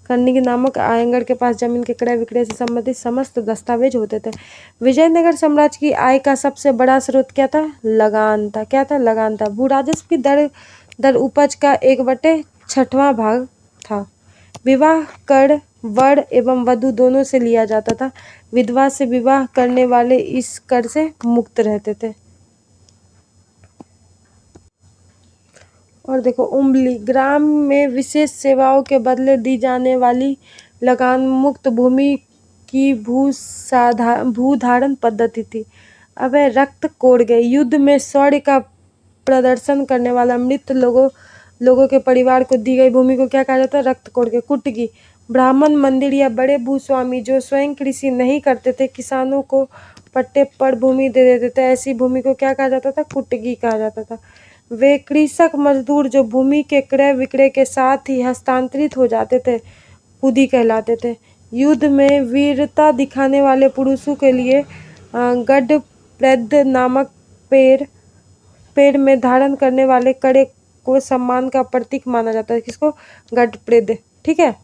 कर्णिक नामक आयंगर के पास जमीन के क्रय विक्रय से संबंधित समस्त दस्तावेज होते थे। विजयनगर साम्राज्य की आय का सबसे बड़ा स्रोत क्या था, लगान था। क्या था, लगान था। भू राजस्व की दर उपज का 1/6वां भाग था। विवाह कर वर एवं वधू दोनों से लिया जाता था। विधवा से विवाह करने वाले इस कर से मुक्त रहते थे। और देखो, उम्बली ग्राम में विशेष सेवाओं के बदले दी जाने वाली लगान मुक्त भूमि की भूधारण पद्धति थी। अब है रक्त कोड गए, युद्ध में शौर्य का प्रदर्शन करने वाला मृत लोगों के परिवार को दी गई भूमि को क्या कहा जाता है, रक्त कोड के। कुटगी, ब्राह्मण मंदिर या बड़े भूस्वामी जो स्वयं कृषि नहीं करते थे, किसानों को पट्टे पर भूमि दे देते थे, ऐसी भूमि को क्या कहा जाता था, कुटगी कहा जाता था। वे कृषक मजदूर जो भूमि के क्रय विक्रय के साथ ही हस्तांतरित हो जाते थे, कुदी कहलाते थे। युद्ध में वीरता दिखाने वाले पुरुषों के लिए गढ़प्रेद नामक पेड़ में धारण करने वाले कड़े को सम्मान का प्रतीक माना जाता है। किसको, गढ़प्रेद। ठीक है,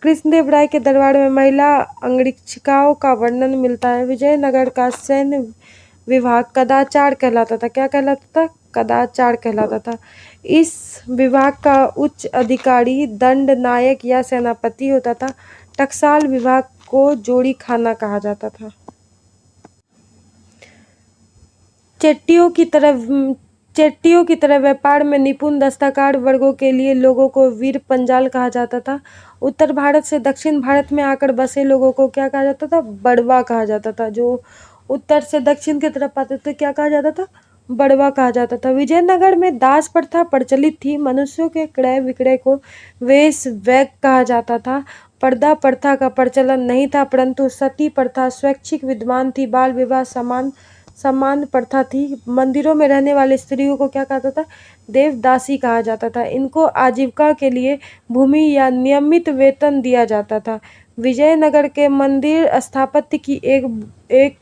कृष्णदेवराय के दरबार में महिला अंगरक्षिकाओं का वर्णन मिलता है। विजयनगर का सैन्य विभाग कदाचार कहलाता था। क्या कहलाता था, कदाचार कहलाता था। इस विभाग का उच्च अधिकारी दंड नायक या सेनापति होता था। टकसाल विभाग को जोड़ी खाना कहा जाता था। चेट्टियों की तरह व्यापार में निपुण दस्तकार वर्गों के लिए लोगों को वीर पंजाल कहा जाता था। उत्तर भारत से दक्षिण भारत में आकर बसे लोगों को क्या कहा जाता था, बड़वा कहा जाता था। जो उत्तर से दक्षिण की तरफ आते थे क्या कहा जाता था, बड़वा कहा जाता था। विजयनगर में दास प्रथा प्रचलित थी। मनुष्यों के क्रय विक्रय को वेश वैग कहा जाता था। पर्दा प्रथा का प्रचलन नहीं था, परंतु सती प्रथा स्वैच्छिक विद्यमान थी। बाल विवाह समान प्रथा थी। मंदिरों में रहने वाली स्त्रियों को क्या कहता था, देवदासी कहा जाता था। इनको आजीविका के लिए भूमि या नियमित वेतन दिया जाता था। विजयनगर के मंदिर स्थापत्य की एक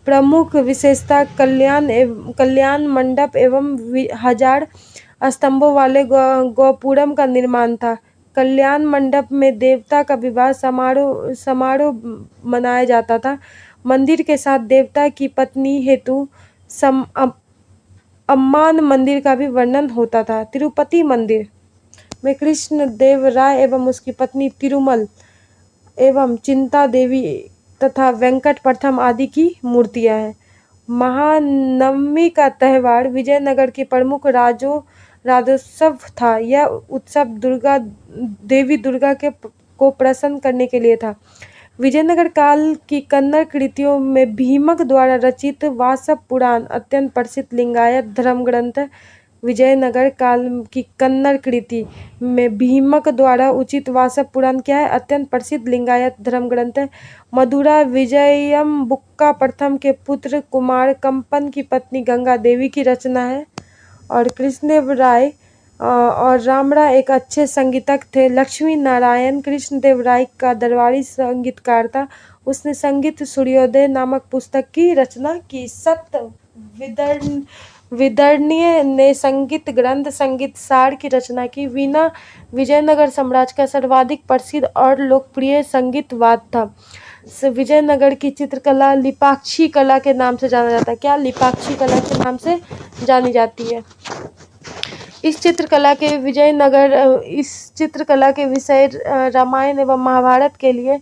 प्रमुख विशेषता कल्याण मंडप एवं 1000 स्तंभों वाले गोपुरम का निर्माण था। कल्याण मंडप में देवता का विवाह समारोह मनाया जाता था। मंदिर के साथ देवता की पत्नी हेतु अम्मान मंदिर का भी वर्णन होता था। तिरुपति मंदिर में कृष्ण देव राय एवं उसकी पत्नी तिरुमल एवं चिंता देवी तथा वेंकट प्रथम आदि की मूर्तियां हैं। महानवमी का त्यौहार विजयनगर की प्रमुख राजोत्सव था। यह उत्सव देवी दुर्गा को प्रसन्न करने के लिए था। विजयनगर काल की कन्नड़ कृतियों में भीमक द्वारा रचित वासव पुराण अत्यंत प्रसिद्ध लिंगायत धर्म ग्रंथ है। विजयनगर काल की कन्नड़ कृति में भीमक द्वारा उचित वासव पुराण क्या है? अत्यंत प्रसिद्ध लिंगायत धर्म ग्रंथ है। मधुरा विजयम बुक्का प्रथम के पुत्र कुमार कंपन की पत्नी गंगा देवी की रचना है। और कृष्णदेव राय और रामराय एक अच्छे संगीतक थे। लक्ष्मी नारायण कृष्णदेव राय का दरबारी संगीतकार था। उसने संगीत सूर्योदय नामक पुस्तक की रचना की। सत्य विदर्णीय ने संगीत ग्रंथ संगीत सार की रचना की। वीणा विजयनगर साम्राज्य का सर्वाधिक प्रसिद्ध और लोकप्रिय संगीतवाद था। विजयनगर की चित्रकला लिपाक्षी कला के नाम से जाना जाता है। क्या? लिपाक्षी कला के नाम से जानी जाती है। इस चित्रकला के विषय रामायण एवं महाभारत के लिए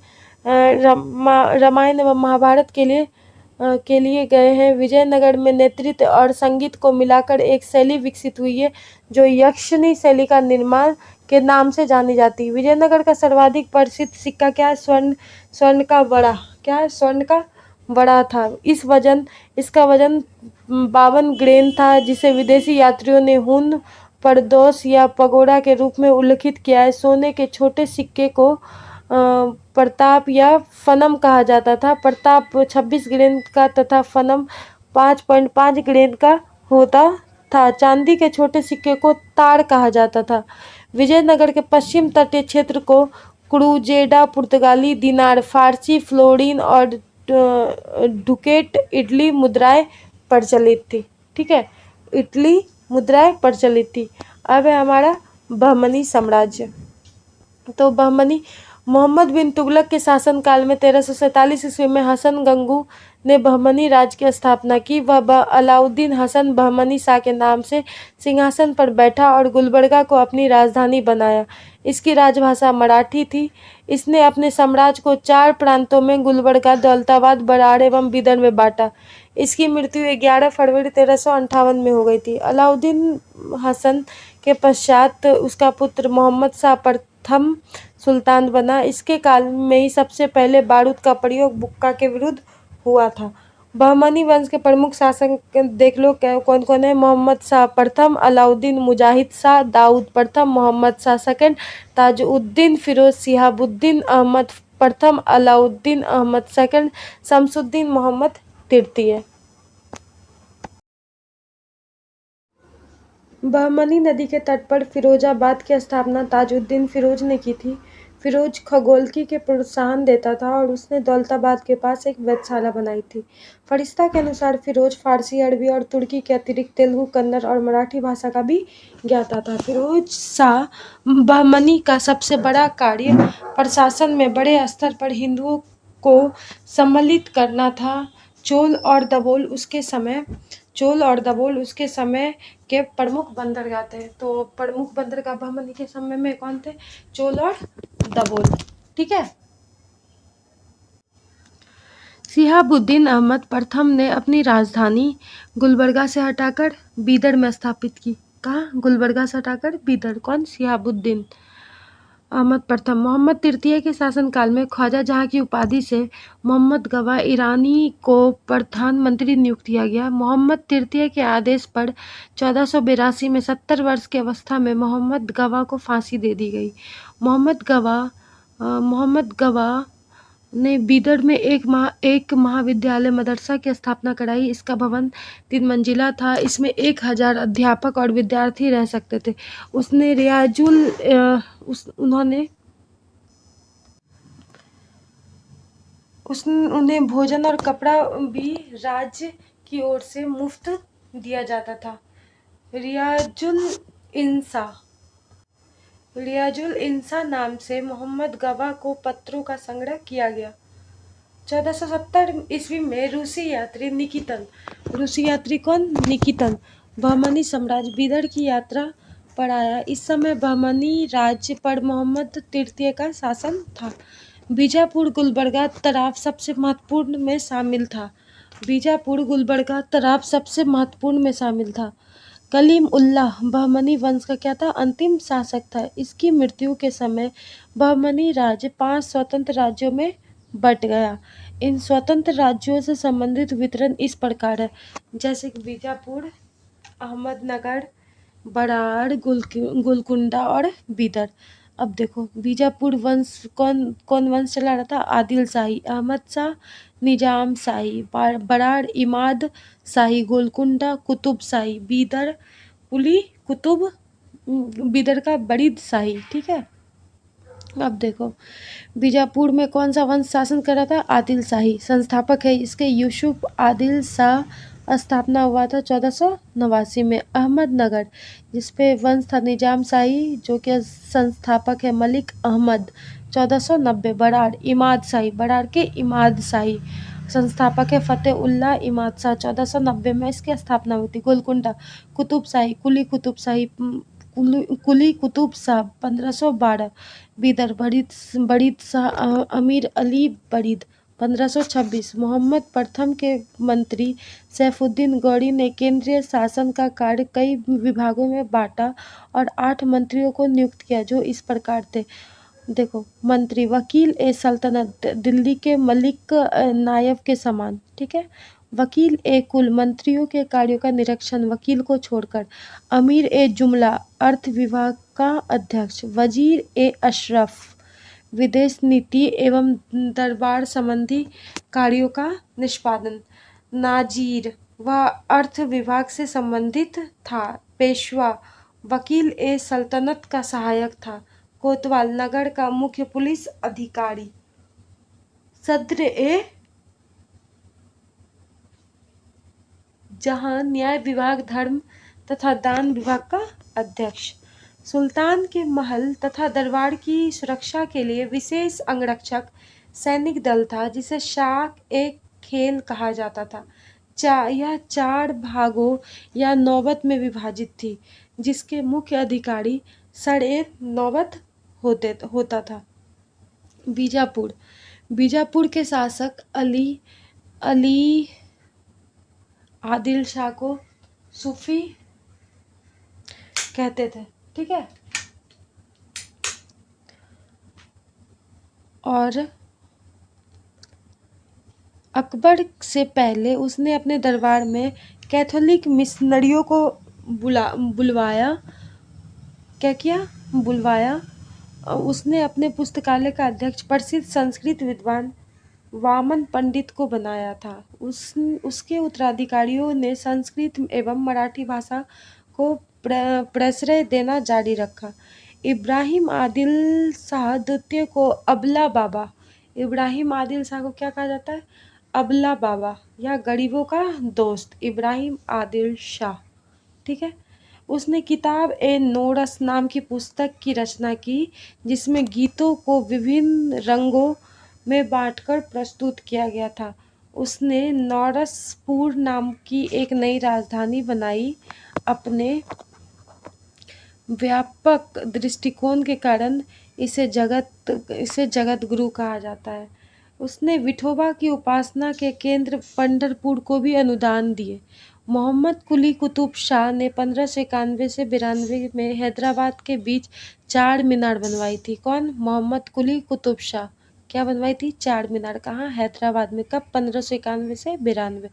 गए हैं। विजयनगर में नृत्य और संगीत को मिलाकर एक शैली विकसित हुई है जो यक्षिणी शैली का निर्माण के नाम से जानी जाती है। विजयनगर का सर्वाधिक प्रसिद्ध सिक्का क्या है? स्वर्ण का बड़ा। क्या है? स्वर्ण का बड़ा था। इसका वजन 52 ग्रेन था, जिसे विदेशी यात्रियों ने हुन प्रदोष या पगोड़ा के रूप में उल्लेखित किया है। सोने के छोटे सिक्के को प्रताप या फनम कहा जाता था। प्रताप 26 ग्रेन का तथा फनम 5.5 ग्रेन का होता था। चांदी के छोटे सिक्के को ताड़ कहा जाता था। विजयनगर के पश्चिम तटीय क्षेत्र को क्रूजेडा, पुर्तगाली दिनार, फारसी फ्लोरिन और डुकेट इटली मुद्राएं प्रचलित थी। ठीक है, इटली मुद्राएं प्रचलित थी। अब है हमारा बहमनी साम्राज्य। तो बहमनी मोहम्मद बिन तुगलक के शासनकाल में 1347 ईस्वी में हसन गंगू ने बहमनी राज्य की स्थापना की। वह अलाउद्दीन हसन बहमनी शाह के नाम से सिंहासन पर बैठा और गुलबर्गा को अपनी राजधानी बनाया। इसकी राजभाषा मराठी थी। इसने अपने साम्राज्य को 4 प्रांतों में गुलबर्गा, दौलताबाद, बराड़ एवं बिदर में बांटा। इसकी मृत्यु 11 फरवरी 1358 में हो गई थी। अलाउद्दीन हसन के पश्चात उसका पुत्र मोहम्मद शाह प्रथम सुल्तान बना। इसके काल में ही सबसे पहले बारूद का प्रयोग बुक्का के विरुद्ध हुआ था। बहमनी वंश के प्रमुख शासक देख लो कौन कौन है? मोहम्मद शाह प्रथम, अलाउद्दीन मुजाहिद शाह, दाऊद प्रथम, मोहम्मद शाह सेकंड, ताजुद्दीन फिरोज, शिहाबुद्दीन अहमद प्रथम, अलाउद्दीन अहमद सेकंड, शमसुद्दीन मोहम्मद तृतीय। बहमनी नदी के तट पर फिरोजाबाद की स्थापना ताजुद्दीन फिरोज ने की थी। फिरोज खगोलकी के प्रोत्साहन देता था और उसने दौलताबाद के पास एक वेधशाला बनाई थी। फरिश्ता के अनुसार फिरोज फारसी, अरबी और तुर्की के अतिरिक्त तेलुगु, कन्नड़ और मराठी भाषा का भी ज्ञाता था। फिरोज शाह बहमनी का सबसे बड़ा कार्य प्रशासन में बड़े स्तर पर हिंदुओं को सम्मिलित करना था। चोल और दबोल उसके समय के प्रमुख बंदरगाह थे। तो प्रमुख बंदरगाह बहमनी के समय में कौन थे? चोल और दबोल। ठीक है। शिहाबुद्दीन अहमद प्रथम ने अपनी राजधानी गुलबर्गा से हटाकर बीदर में स्थापित की। कहाँ? गुलबर्गा से हटाकर बीदर। कौन? शिहाबुद्दीन अहमद प्रथम। मोहम्मद तृतीय के शासनकाल में ख्वाजा जहां की उपाधि से मोहम्मद गवा ईरानी को प्रधानमंत्री नियुक्त किया गया। मोहम्मद तृतीय के आदेश पर 1482 में 70 वर्ष की अवस्था में मोहम्मद गवा को फांसी दे दी गई। मोहम्मद गवा ने बीदर में एक महाविद्यालय मदरसा की स्थापना कराई। इसका भवन 3 मंजिला था। इसमें 1000 अध्यापक और विद्यार्थी रह सकते थे। उन्होंने उन्हें भोजन और कपड़ा भी राज्य की ओर से मुफ्त दिया जाता था। रियाजुल इंसा रियाजुल इंसा नाम से मोहम्मद गवाह को पत्रों का संग्रह किया गया। 1470 ईस्वी में रूसी यात्री कौन? निकितन बहमनी साम्राज्य बीदर की यात्रा पर आया। इस समय बहमनी राज्य पर मोहम्मद तृतीय का शासन था। बीजापुर गुलबर्गा तराफ सबसे महत्वपूर्ण में शामिल था। कलीम उल्लाह बहमनी वंश का क्या था? अंतिम शासक था। इसकी मृत्यु के समय बहमनी राज्य 5 स्वतंत्र राज्यों में बट गया। इन स्वतंत्र राज्यों से संबंधित वितरण इस प्रकार है, जैसे कि बीजापुर, अहमदनगर, बराड़, गोलकुंडा और बीदर। अब देखो, बीजापुर वंश कौन वंश चला रहा था? आदिल शाही, अहमद शाह, निजाम शाही, बराड़ इमाद शाही, गोलकुंडा कुतुब शाही, बीदर कुली कुतुब, बीदर का बरीद शाही। ठीक है। अब देखो, बीजापुर में कौन सा वंश शासन कर रहा था? आदिल शाही। संस्थापक है इसके यूसुफ आदिल शाह। स्थापना हुआ था 1489 में। अहमदनगर जिसपे वंश था निजाम शाही, जो कि संस्थापक है मलिक अहमद, 1490। बराड़ इमाद शाही, बराड़ के इमाद शाही, संस्थापक है फतेह उल्लाह इमाद शाह, 1490 में इसकी स्थापना हुई थी। गोलकुंडा कुतुब शाही, कुली कुतुब शाही, कुली कुतुब शाह, 1512। बीदर बरीद शाह अमीर अली बरीद, 1526। मोहम्मद प्रथम के मंत्री सैफुद्दीन गौरी ने केंद्रीय शासन का कार्य कई विभागों में बांटा और 8 मंत्रियों को नियुक्त किया, जो इस प्रकार थे। देखो, मंत्री वकील ए सल्तनत, दिल्ली के मलिक नायब के समान। ठीक है। वकील ए कुल, मंत्रियों के कार्यों का निरीक्षण वकील को छोड़कर। अमीर ए जुमला, अर्थ विभाग का अध्यक्ष। वजीर ए अशरफ, विदेश नीति एवं दरबार संबंधी कार्यों का निष्पादन। नाजीर, वह अर्थ विभाग से संबंधित था। पेशवा, वकील ए सल्तनत का सहायक था। कोतवाल, नगर का मुख्य पुलिस अधिकारी। सद्र ए जहां, न्याय विभाग, धर्म तथा दान विभाग का अध्यक्ष। सुल्तान के महल तथा दरबार की सुरक्षा के लिए विशेष अंगरक्षक सैनिक दल था, जिसे शाक ए खेल कहा जाता था। यह 4 भागों या नौबत में विभाजित थी, जिसके मुख्य अधिकारी सर ए नौबत होता था। बीजापुर के शासक अली आदिल शाह को सूफी कहते थे। ठीक है। और अकबर से पहले उसने अपने दरबार में कैथोलिक मिशनरियों को बुलवाया। क्या किया? बुलवाया। उसने अपने पुस्तकालय का अध्यक्ष प्रसिद्ध संस्कृत विद्वान वामन पंडित को बनाया था। उसके उत्तराधिकारियों ने संस्कृत एवं मराठी भाषा को प्रश्रय देना जारी रखा। इब्राहिम आदिल शाह द्वितीय को अबला बाबा, इब्राहिम आदिल शाह को क्या कहा जाता है? अबला बाबा या गरीबों का दोस्त, इब्राहिम आदिल शाह। ठीक है। उसने किताब ए नोरस नाम की पुस्तक की रचना की, जिसमें गीतों को विभिन्न रंगों में बांटकर प्रस्तुत किया गया था। उसने नौरसपुर नाम की एक नई राजधानी बनाई। अपने व्यापक दृष्टिकोण के कारण इसे जगत गुरु कहा जाता है। उसने विठोबा की उपासना के केंद्र पंढरपुर को भी अनुदान दिए। मोहम्मद कुली कुतुब शाह ने 1591 से 92 में हैदराबाद के बीच 4 मीनार बनवाई थी। कौन? मोहम्मद कुली कुतुब शाह। क्या बनवाई थी? 4 मीनार। कहाँ? हैदराबाद में। कब? 1591 से 92।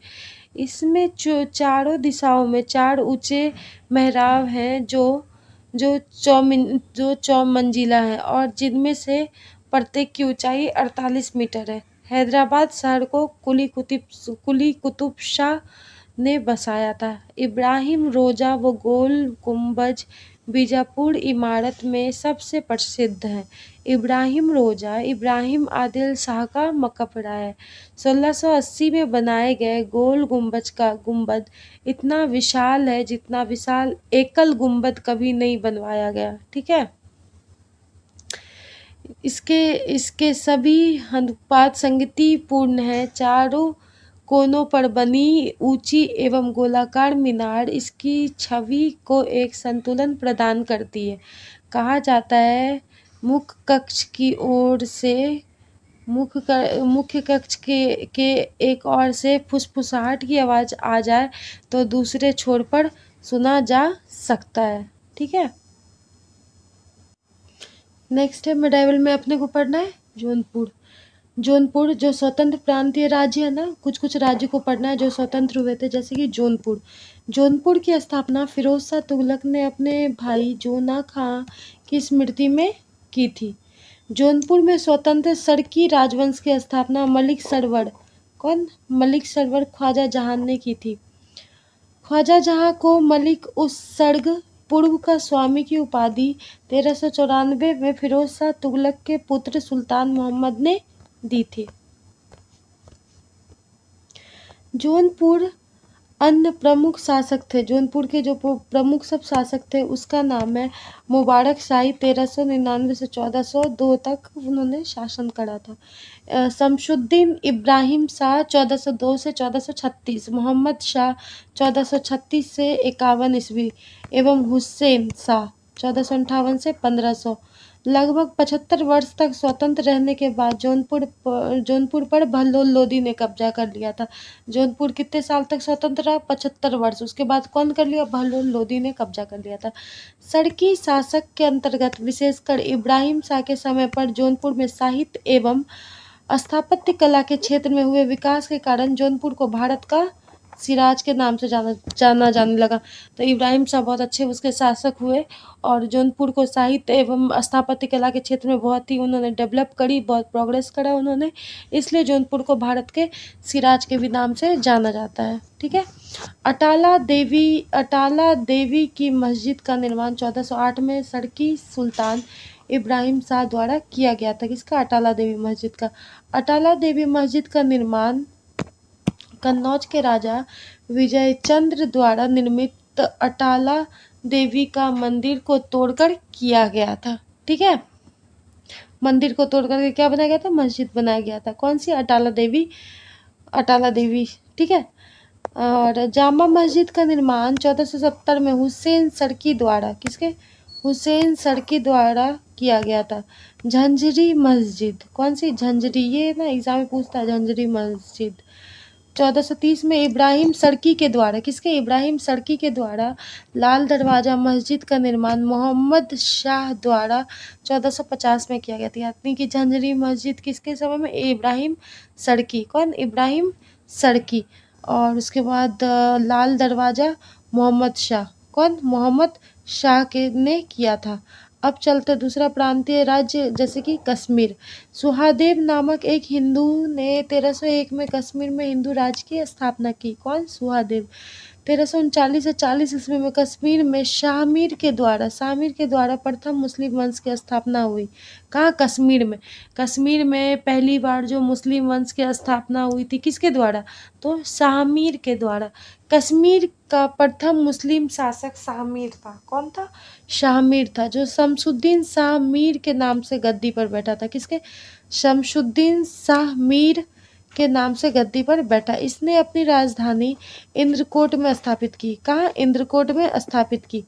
इसमें चारों दिशाओं में 4 ऊंचे मेहराब हैं, जो चौमंजिला है और जिनमें से प्रत्येक की ऊंचाई 48 मीटर है। हैदराबाद शहर को कुली कुतुब शाह ने बसाया था। इब्राहिम रोजा व गोल गुम्बज बीजापुर इमारत में सबसे प्रसिद्ध है? इब्राहिम रोजा, इब्राहिम आदिल शाह का मकबरा है। 1680 में बनाए गए गोल गुंबज का गुंबद इतना विशाल है जितना विशाल एकल गुंबद कभी नहीं बनवाया गया। ठीक है, इसके इसके सभी अनुपात संगतिपूर्ण है। चारों कोनों पर बनी ऊंची एवं गोलाकार मीनार इसकी छवि को एक संतुलन प्रदान करती है। कहा जाता है मुख्य कक्ष की ओर से मुख्य कक्ष के एक ओर से फुसफुसाहट की आवाज आ जाए तो दूसरे छोर पर सुना जा सकता है। ठीक है, नेक्स्ट है मिडाइवल में अपने को पढ़ना है जौनपुर। जौनपुर जो स्वतंत्र प्रांतीय राज्य है ना, कुछ कुछ राज्य को पढ़ना है जो स्वतंत्र हुए थे, जैसे कि जौनपुर। जौनपुर की स्थापना फिरोज शाह तुगलक ने अपने भाई जोना खां की स्मृति में की थी। जौनपुर में स्वतंत्र सड़की राजवंश की स्थापना मलिक सरवर, कौन? मलिक सरवर ख्वाजा जहान ने की थी। ख्वाजा जहां को मलिक उस सर्ग पूर्व का स्वामी की उपाधि 1394 में फिरोज शाह तुगलक के पुत्र सुल्तान मोहम्मद ने दी थी। जौनपुर अन्य प्रमुख शासक थे, जौनपुर के जो प्रमुख सब शासक थे उसका नाम है मुबारक शाही। 1399 से 1402 तक उन्होंने शासन करा था। शमशुद्दीन इब्राहिम शाह 1402 से 1436, मोहम्मद शाह 1436 से 51 ईस्वी एवं हुसैन शाह 1458 से 1500। लगभग 75 वर्ष तक स्वतंत्र रहने के बाद जौनपुर पर बहलोल लोदी ने कब्जा कर लिया था। जौनपुर कितने साल तक स्वतंत्र रहा? 75 वर्ष। उसके बाद कौन कर लिया? बहलोल लोदी ने कब्जा कर लिया था। सड़की शासक के अंतर्गत विशेषकर इब्राहिम शाह के समय पर जौनपुर में साहित्य एवं स्थापत्य कला के क्षेत्र में हुए विकास के कारण जौनपुर को भारत का सिराज के नाम से जाना जाने लगा। तो इब्राहिम शाह बहुत अच्छे उसके शासक हुए और जौनपुर को साहित्य एवं स्थापत्य कला के क्षेत्र में बहुत ही उन्होंने डेवलप करी, बहुत प्रोग्रेस करा उन्होंने, इसलिए जौनपुर को भारत के सिराज के भी नाम से जाना जाता है। ठीक है, अटाला देवी की मस्जिद का निर्माण 1408 में सड़की सुल्तान इब्राहिम शाह द्वारा किया गया था। किसका? अटाला देवी मस्जिद का। अटाला देवी मस्जिद का निर्माण कन्नौज के राजा विजयचंद्र द्वारा निर्मित अटाला देवी का मंदिर को तोड़कर किया गया था। ठीक है, मंदिर को तोड़ करके क्या बनाया गया था? मस्जिद बनाया गया था। कौन सी? अटाला देवी। ठीक है, और जामा मस्जिद का निर्माण 1470 में हुसैन सड़की द्वारा, किसके? हुसैन सड़की द्वारा किया गया था। झंझरी मस्जिद, कौन सी? झंझरी, ये ना एग्जाम में पूछता है, झंझरी मस्जिद 1430 में इब्राहिम सड़की के द्वारा, किसके? इब्राहिम सड़की के द्वारा लाल दरवाजा मस्जिद का निर्माण मोहम्मद शाह द्वारा 1450 में किया गया था। यानी कि झंझरी मस्जिद किसके समय में? इब्राहिम सड़की। कौन? इब्राहिम सड़की। और उसके बाद लाल दरवाजा मोहम्मद शाह, कौन? मोहम्मद शाह के ने किया था। अब चलते दूसरा प्रांतीय राज्य, जैसे कि कश्मीर। सुहादेव नामक एक हिंदू ने 1301 में कश्मीर में हिंदू राज्य की स्थापना की। कौन? सुहादेव। 1339 से 40 ईस्वी में कश्मीर में शाहमीर के द्वारा प्रथम मुस्लिम वंश की स्थापना हुई। कहाँ? कश्मीर में। कश्मीर में पहली बार जो मुस्लिम वंश की स्थापना हुई थी, किसके द्वारा? तो शाहमीर के द्वारा। कश्मीर का प्रथम मुस्लिम शासक शाहमीर था। कौन था? शाहमीर था, जो शमशुद्दीन शाह मीर के नाम से गद्दी पर बैठा था। किसके? शमशुद्दीन शाह मीर के नाम से गद्दी पर बैठा। इसने अपनी राजधानी इंद्रकोट में स्थापित की। कहाँ? इंद्रकोट में स्थापित की।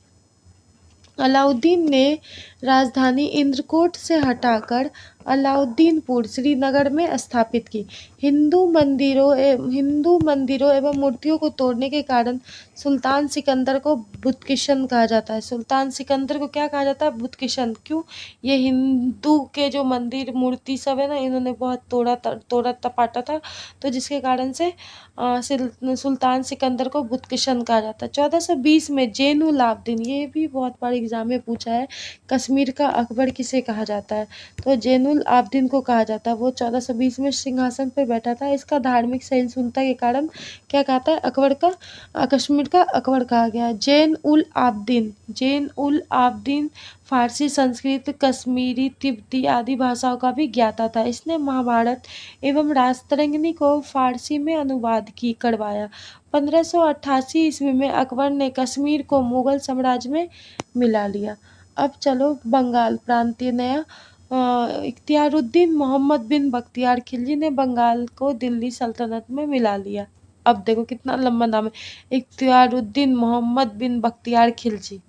अलाउद्दीन ने राजधानी इंद्रकोट से हटाकर अलाउद्दीनपुर श्रीनगर में स्थापित की। हिंदू मंदिरों एवं मूर्तियों को तोड़ने के कारण सुल्तान सिकंदर को बुतकिशन कहा जाता है। सुल्तान सिकंदर को क्या कहा जाता है? बुतकिशन। क्यों? ये हिंदू के जो मंदिर मूर्ति सब है ना, इन्होंने बहुत तोड़ा तपाटा था, तो जिसके कारण से सुल्तान सिकंदर को बुतकिशन कहा जाता है। 1420 में जैनुलाब्दीन, ये भी बहुत बार एग्जाम में पूछा है, कश्मीर का अकबर किसे कहा जाता है? तो जैनुल उल आबदीन को कहा जाता है। वो 1420 में सिंहासन पर बैठा था। इसका धार्मिक सहिष्णुता के कारण क्या कहता है, कश्मीर का अकबर कहा गया है। जैन उल आबदीन फारसी, संस्कृत, कश्मीरी, तिब्बती आदि भाषाओं का भी ज्ञाता था। इसने महाभारत एवं राजतरंगिणी को फारसी में अनुवाद करवाया। 1588 ईस्वी में अकबर ने कश्मीर को मुगल साम्राज्य में मिला लिया। अब चलो बंगाल प्रांतीय नया। इख्तियारुद्दीन मोहम्मद बिन बख्तियार खिलजी ने बंगाल को दिल्ली सल्तनत में मिला लिया। अब देखो कितना लंबा नाम है, इख्तियारुद्दीन मोहम्मद बिन बख्तियार खिलजी।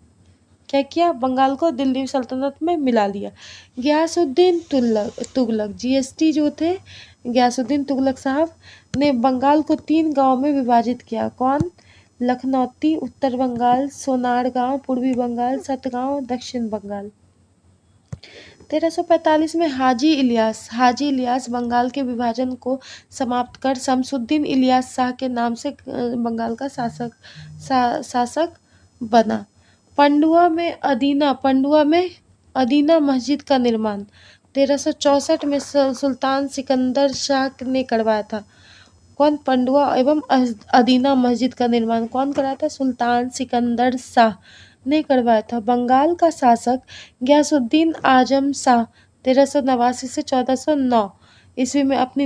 क्या किया, बंगाल को दिल्ली सल्तनत में मिला लिया। गयासुद्दीन तुगलक जीएसटी जो थे, गयासुद्दीन तुगलक साहब ने बंगाल को 3 गांव में विभाजित किया। कौन, लखनौती उत्तर बंगाल, सोनारगांव पूर्वी बंगाल, सतगांव दक्षिण बंगाल। 1345 में हाजी इलियास बंगाल के विभाजन को समाप्त कर शमसुद्दीन इलियास शाह के नाम से बंगाल का शासक बना। पंडुआ में अदीना मस्जिद का निर्माण 1364 में सुल्तान सिकंदर शाह ने करवाया था। कौन, पंडुआ एवं अदीना मस्जिद का निर्माण कौन कराया था, सुल्तान सिकंदर शाह ने करवाया था। बंगाल का शासक गयासुद्दीन आजम शाह 1389 से 1409 ईस्वी में अपनी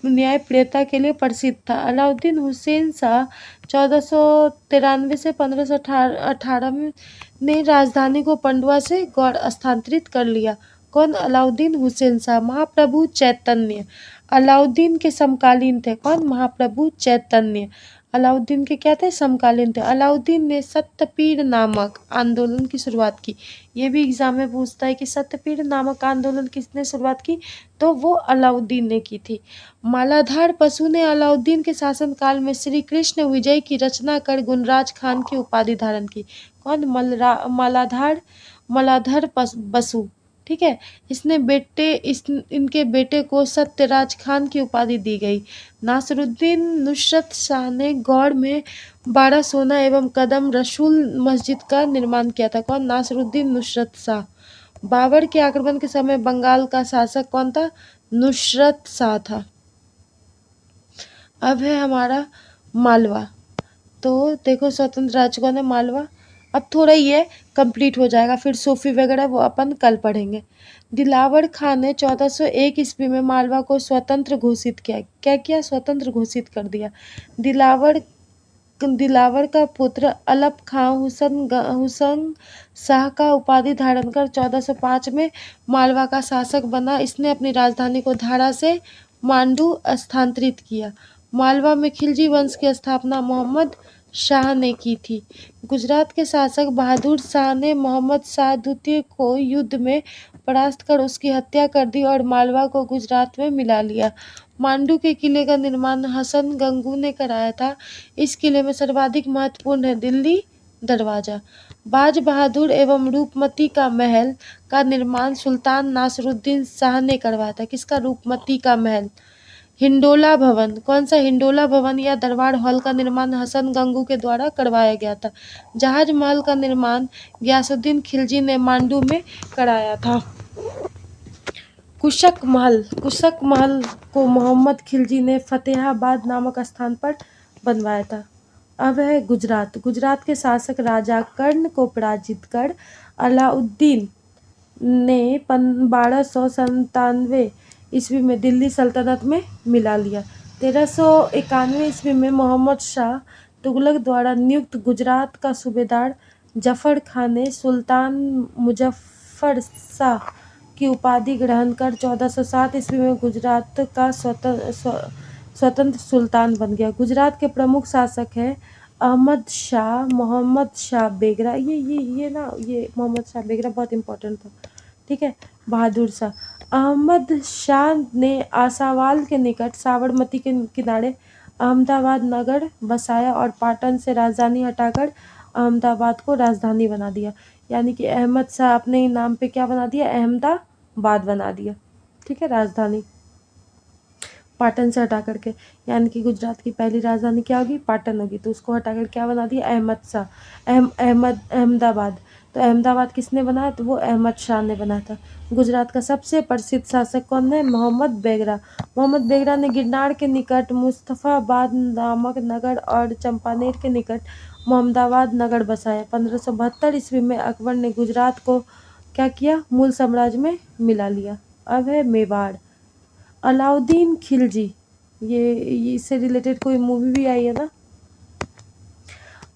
न्यायप्रियता के लिए प्रसिद्ध था। अलाउद्दीन हुसैन शाह 1493 से 1518 में ने राजधानी को पंडुआ से गौड़ स्थानांतरित कर लिया। कौन, अलाउद्दीन हुसैन शाह। महाप्रभु चैतन्य अलाउद्दीन के समकालीन थे। कौन, महाप्रभु चैतन्य अलाउद्दीन के क्या थे, समकालीन थे। अलाउद्दीन ने सत्यपीर नामक आंदोलन की शुरुआत की। ये भी एग्जाम में पूछता है कि सत्यपीर नामक आंदोलन किसने शुरुआत की, तो वो अलाउद्दीन ने की थी। मालाधार पशु ने अलाउद्दीन के शासनकाल में श्री कृष्ण विजय की रचना कर गुणराज खान की उपाधि धारण की। कौन, मालाधार बसु, ठीक है। इनके बेटे को सत्यराज खान की उपाधि दी गई। नासरुद्दीन नुसरत शाह ने गौड़ में 12 सोना एवं कदम रसूल मस्जिद का निर्माण किया था। कौन, नासरुद्दीन नुसरत शाह। बाबर के आक्रमण के समय बंगाल का शासक कौन था, नुसरत शाह था। अब है हमारा मालवा। तो देखो स्वतंत्र राज्य कौन है, मालवा। अब थोड़ा ये कंप्लीट हो जाएगा, फिर सूफी वगैरह वो अपन कल पढ़ेंगे। दिलावर खां ने 1401 ईस्वी में मालवा को स्वतंत्र घोषित किया। क्या किया, स्वतंत्र घोषित कर दिया। दिलावर का पुत्र अलप खां हुसैन शाह का उपाधि धारण कर 1405 में मालवा का शासक बना। इसने अपनी राजधानी को धारा से मांडू स्थानांतरित किया। मालवा में खिलजी वंश की स्थापना मोहम्मद शाह ने की थी। गुजरात के शासक बहादुर शाह ने मोहम्मद शाह द्वितीय को युद्ध में परास्त कर उसकी हत्या कर दी और मालवा को गुजरात में मिला लिया। मांडू के किले का निर्माण हसन गंगू ने कराया था। इस किले में सर्वाधिक महत्वपूर्ण है दिल्ली दरवाजा। बाज बहादुर एवं रूपमती का महल का निर्माण सुल्तान नासरुद्दीन शाह ने करवाया था। किसका, रूपमती का महल। हिंडोला भवन, कौन सा, हिंडोला भवन या दरबार हॉल का निर्माण हसन गंगू के द्वारा करवाया गया था। जहाज महल का निर्माण गयासुद्दीन खिलजी ने मांडू में कराया था। कुशक महल को मोहम्मद खिलजी ने फतेहाबाद नामक स्थान पर बनवाया था। अब है गुजरात के शासक राजा कर्ण को पराजित कर अलाउद्दीन ने 1297 ईस्वी में दिल्ली सल्तनत में मिला लिया। 1391 ईस्वी में मोहम्मद शाह तुगलक द्वारा नियुक्त गुजरात का सूबेदार जफर खान ने सुल्तान मुजफ्फर शाह की उपाधि ग्रहण कर 1407 ईस्वी में गुजरात का स्वतंत्र सुल्तान बन गया। गुजरात के प्रमुख शासक हैं अहमद शाह, मोहम्मद शाह बेगरा। ये मोहम्मद शाह बेगरा बहुत इंपॉर्टेंट था, ठीक है। बहादुर शाह, अहमद शाह ने आसावाल के निकट साबरमती के किनारे अहमदाबाद नगर बसाया और पाटन से राजधानी हटाकर अहमदाबाद को राजधानी बना दिया। यानी कि अहमद शाह अपने ही नाम पे क्या बना दिया, अहमदाबाद बना दिया, ठीक है, राजधानी पाटन से हटा करके। यानी कि गुजरात की पहली राजधानी क्या होगी, पाटन होगी, तो उसको हटाकर क्या बना दिया, अहमदाबाद। तो अहमदाबाद किसने बनाया? तो वो अहमद शाह ने बनाया था। गुजरात का सबसे प्रसिद्ध शासक कौन है? मोहम्मद बेगरा। मोहम्मद बेगरा ने गिरनार के निकट मुस्तफाबाद नामक नगर और चंपानेर के निकट मोहम्मदाबाद नगर बसाया। 1572 ईस्वी में अकबर ने गुजरात को क्या किया? मूल साम्राज्य में मिला लिया। अब है मेवाड़। अलाउद्दीन खिलजी, ये इससे रिलेटेड कोई मूवी भी आई है ना।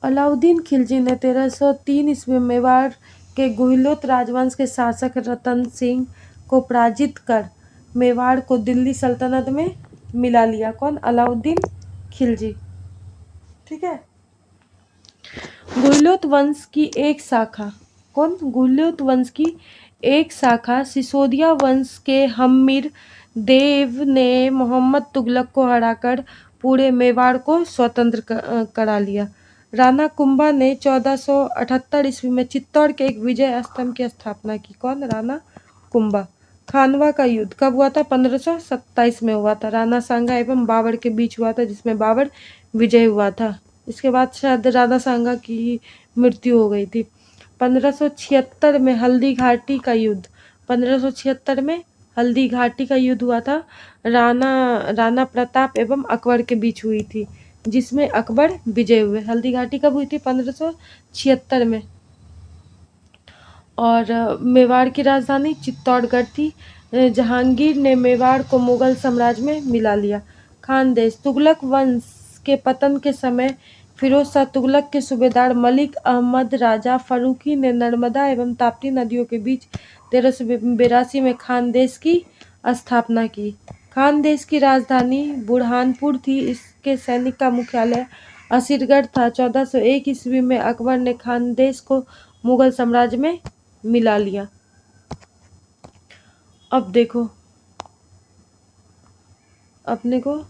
अलाउद्दीन खिलजी ने 1303 ईस्वी में मेवाड़ के गुहिलोत राजवंश के शासक रतन सिंह को पराजित कर मेवाड़ को दिल्ली सल्तनत में मिला लिया। कौन? अलाउद्दीन खिलजी। ठीक है। गुहिलोत वंश की एक शाखा। कौन? गुहिलोत वंश की एक शाखा सिसोदिया वंश के हम्मीर देव ने मोहम्मद तुगलक को हराकर पूरे मेवाड़ को स्वतंत्र करा लिया। राणा कुंभा ने 1478 ईस्वी में चित्तौड़ के एक विजय स्तंभ की स्थापना की। कौन? राणा कुंभा। खानवा का युद्ध कब हुआ था? 1527 में हुआ था। राणा सांगा एवं बाबर के बीच हुआ था, जिसमें बाबर विजय हुआ था। इसके बाद शायद राणा सांगा की मृत्यु हो गई थी। 1576 में हल्दी घाटी का युद्ध। 1576 में हल्दी घाटी का युद्ध हुआ था। राणा प्रताप एवं अकबर के बीच हुई थी, जिसमें अकबर विजय हुए। हल्दी घाटी कब हुई थी? 1576 में। और मेवाड़ की राजधानी चित्तौड़गढ़ थी। जहांगीर ने मेवाड़ को मुगल साम्राज्य में मिला लिया। खानदेश। तुगलक वंश के पतन के समय फिरोज शाह तुगलक के सूबेदार मलिक अहमद राजा फरूकी ने नर्मदा एवं ताप्ती नदियों के बीच 1382 में खानदेश की स्थापना की। खानदेश की राजधानी बुरहानपुर थी। इसके सैनिक का मुख्यालय असीरगढ़ था। 1401 ईस्वी में अकबर ने खानदेश को मुगल साम्राज्य में मिला लिया। अब देखो अपने को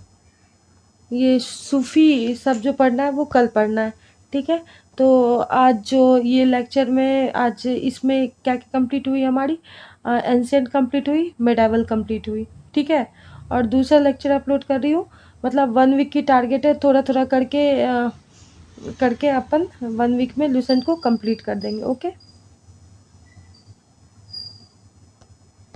ये सूफी सब जो पढ़ना है वो कल पढ़ना है। ठीक है। तो आज जो ये लेक्चर में आज इसमें क्या क्या कंप्लीट हुई हमारी? एंशिएंट कंप्लीट हुई, मेडावल कंप्लीट हुई। ठीक है। और दूसरा लेक्चर अपलोड कर रही हूँ, मतलब 1 वीक की टारगेट है। थोड़ा थोड़ा करके अपन 1 वीक में लुसेंट को कंप्लीट कर देंगे। ओके।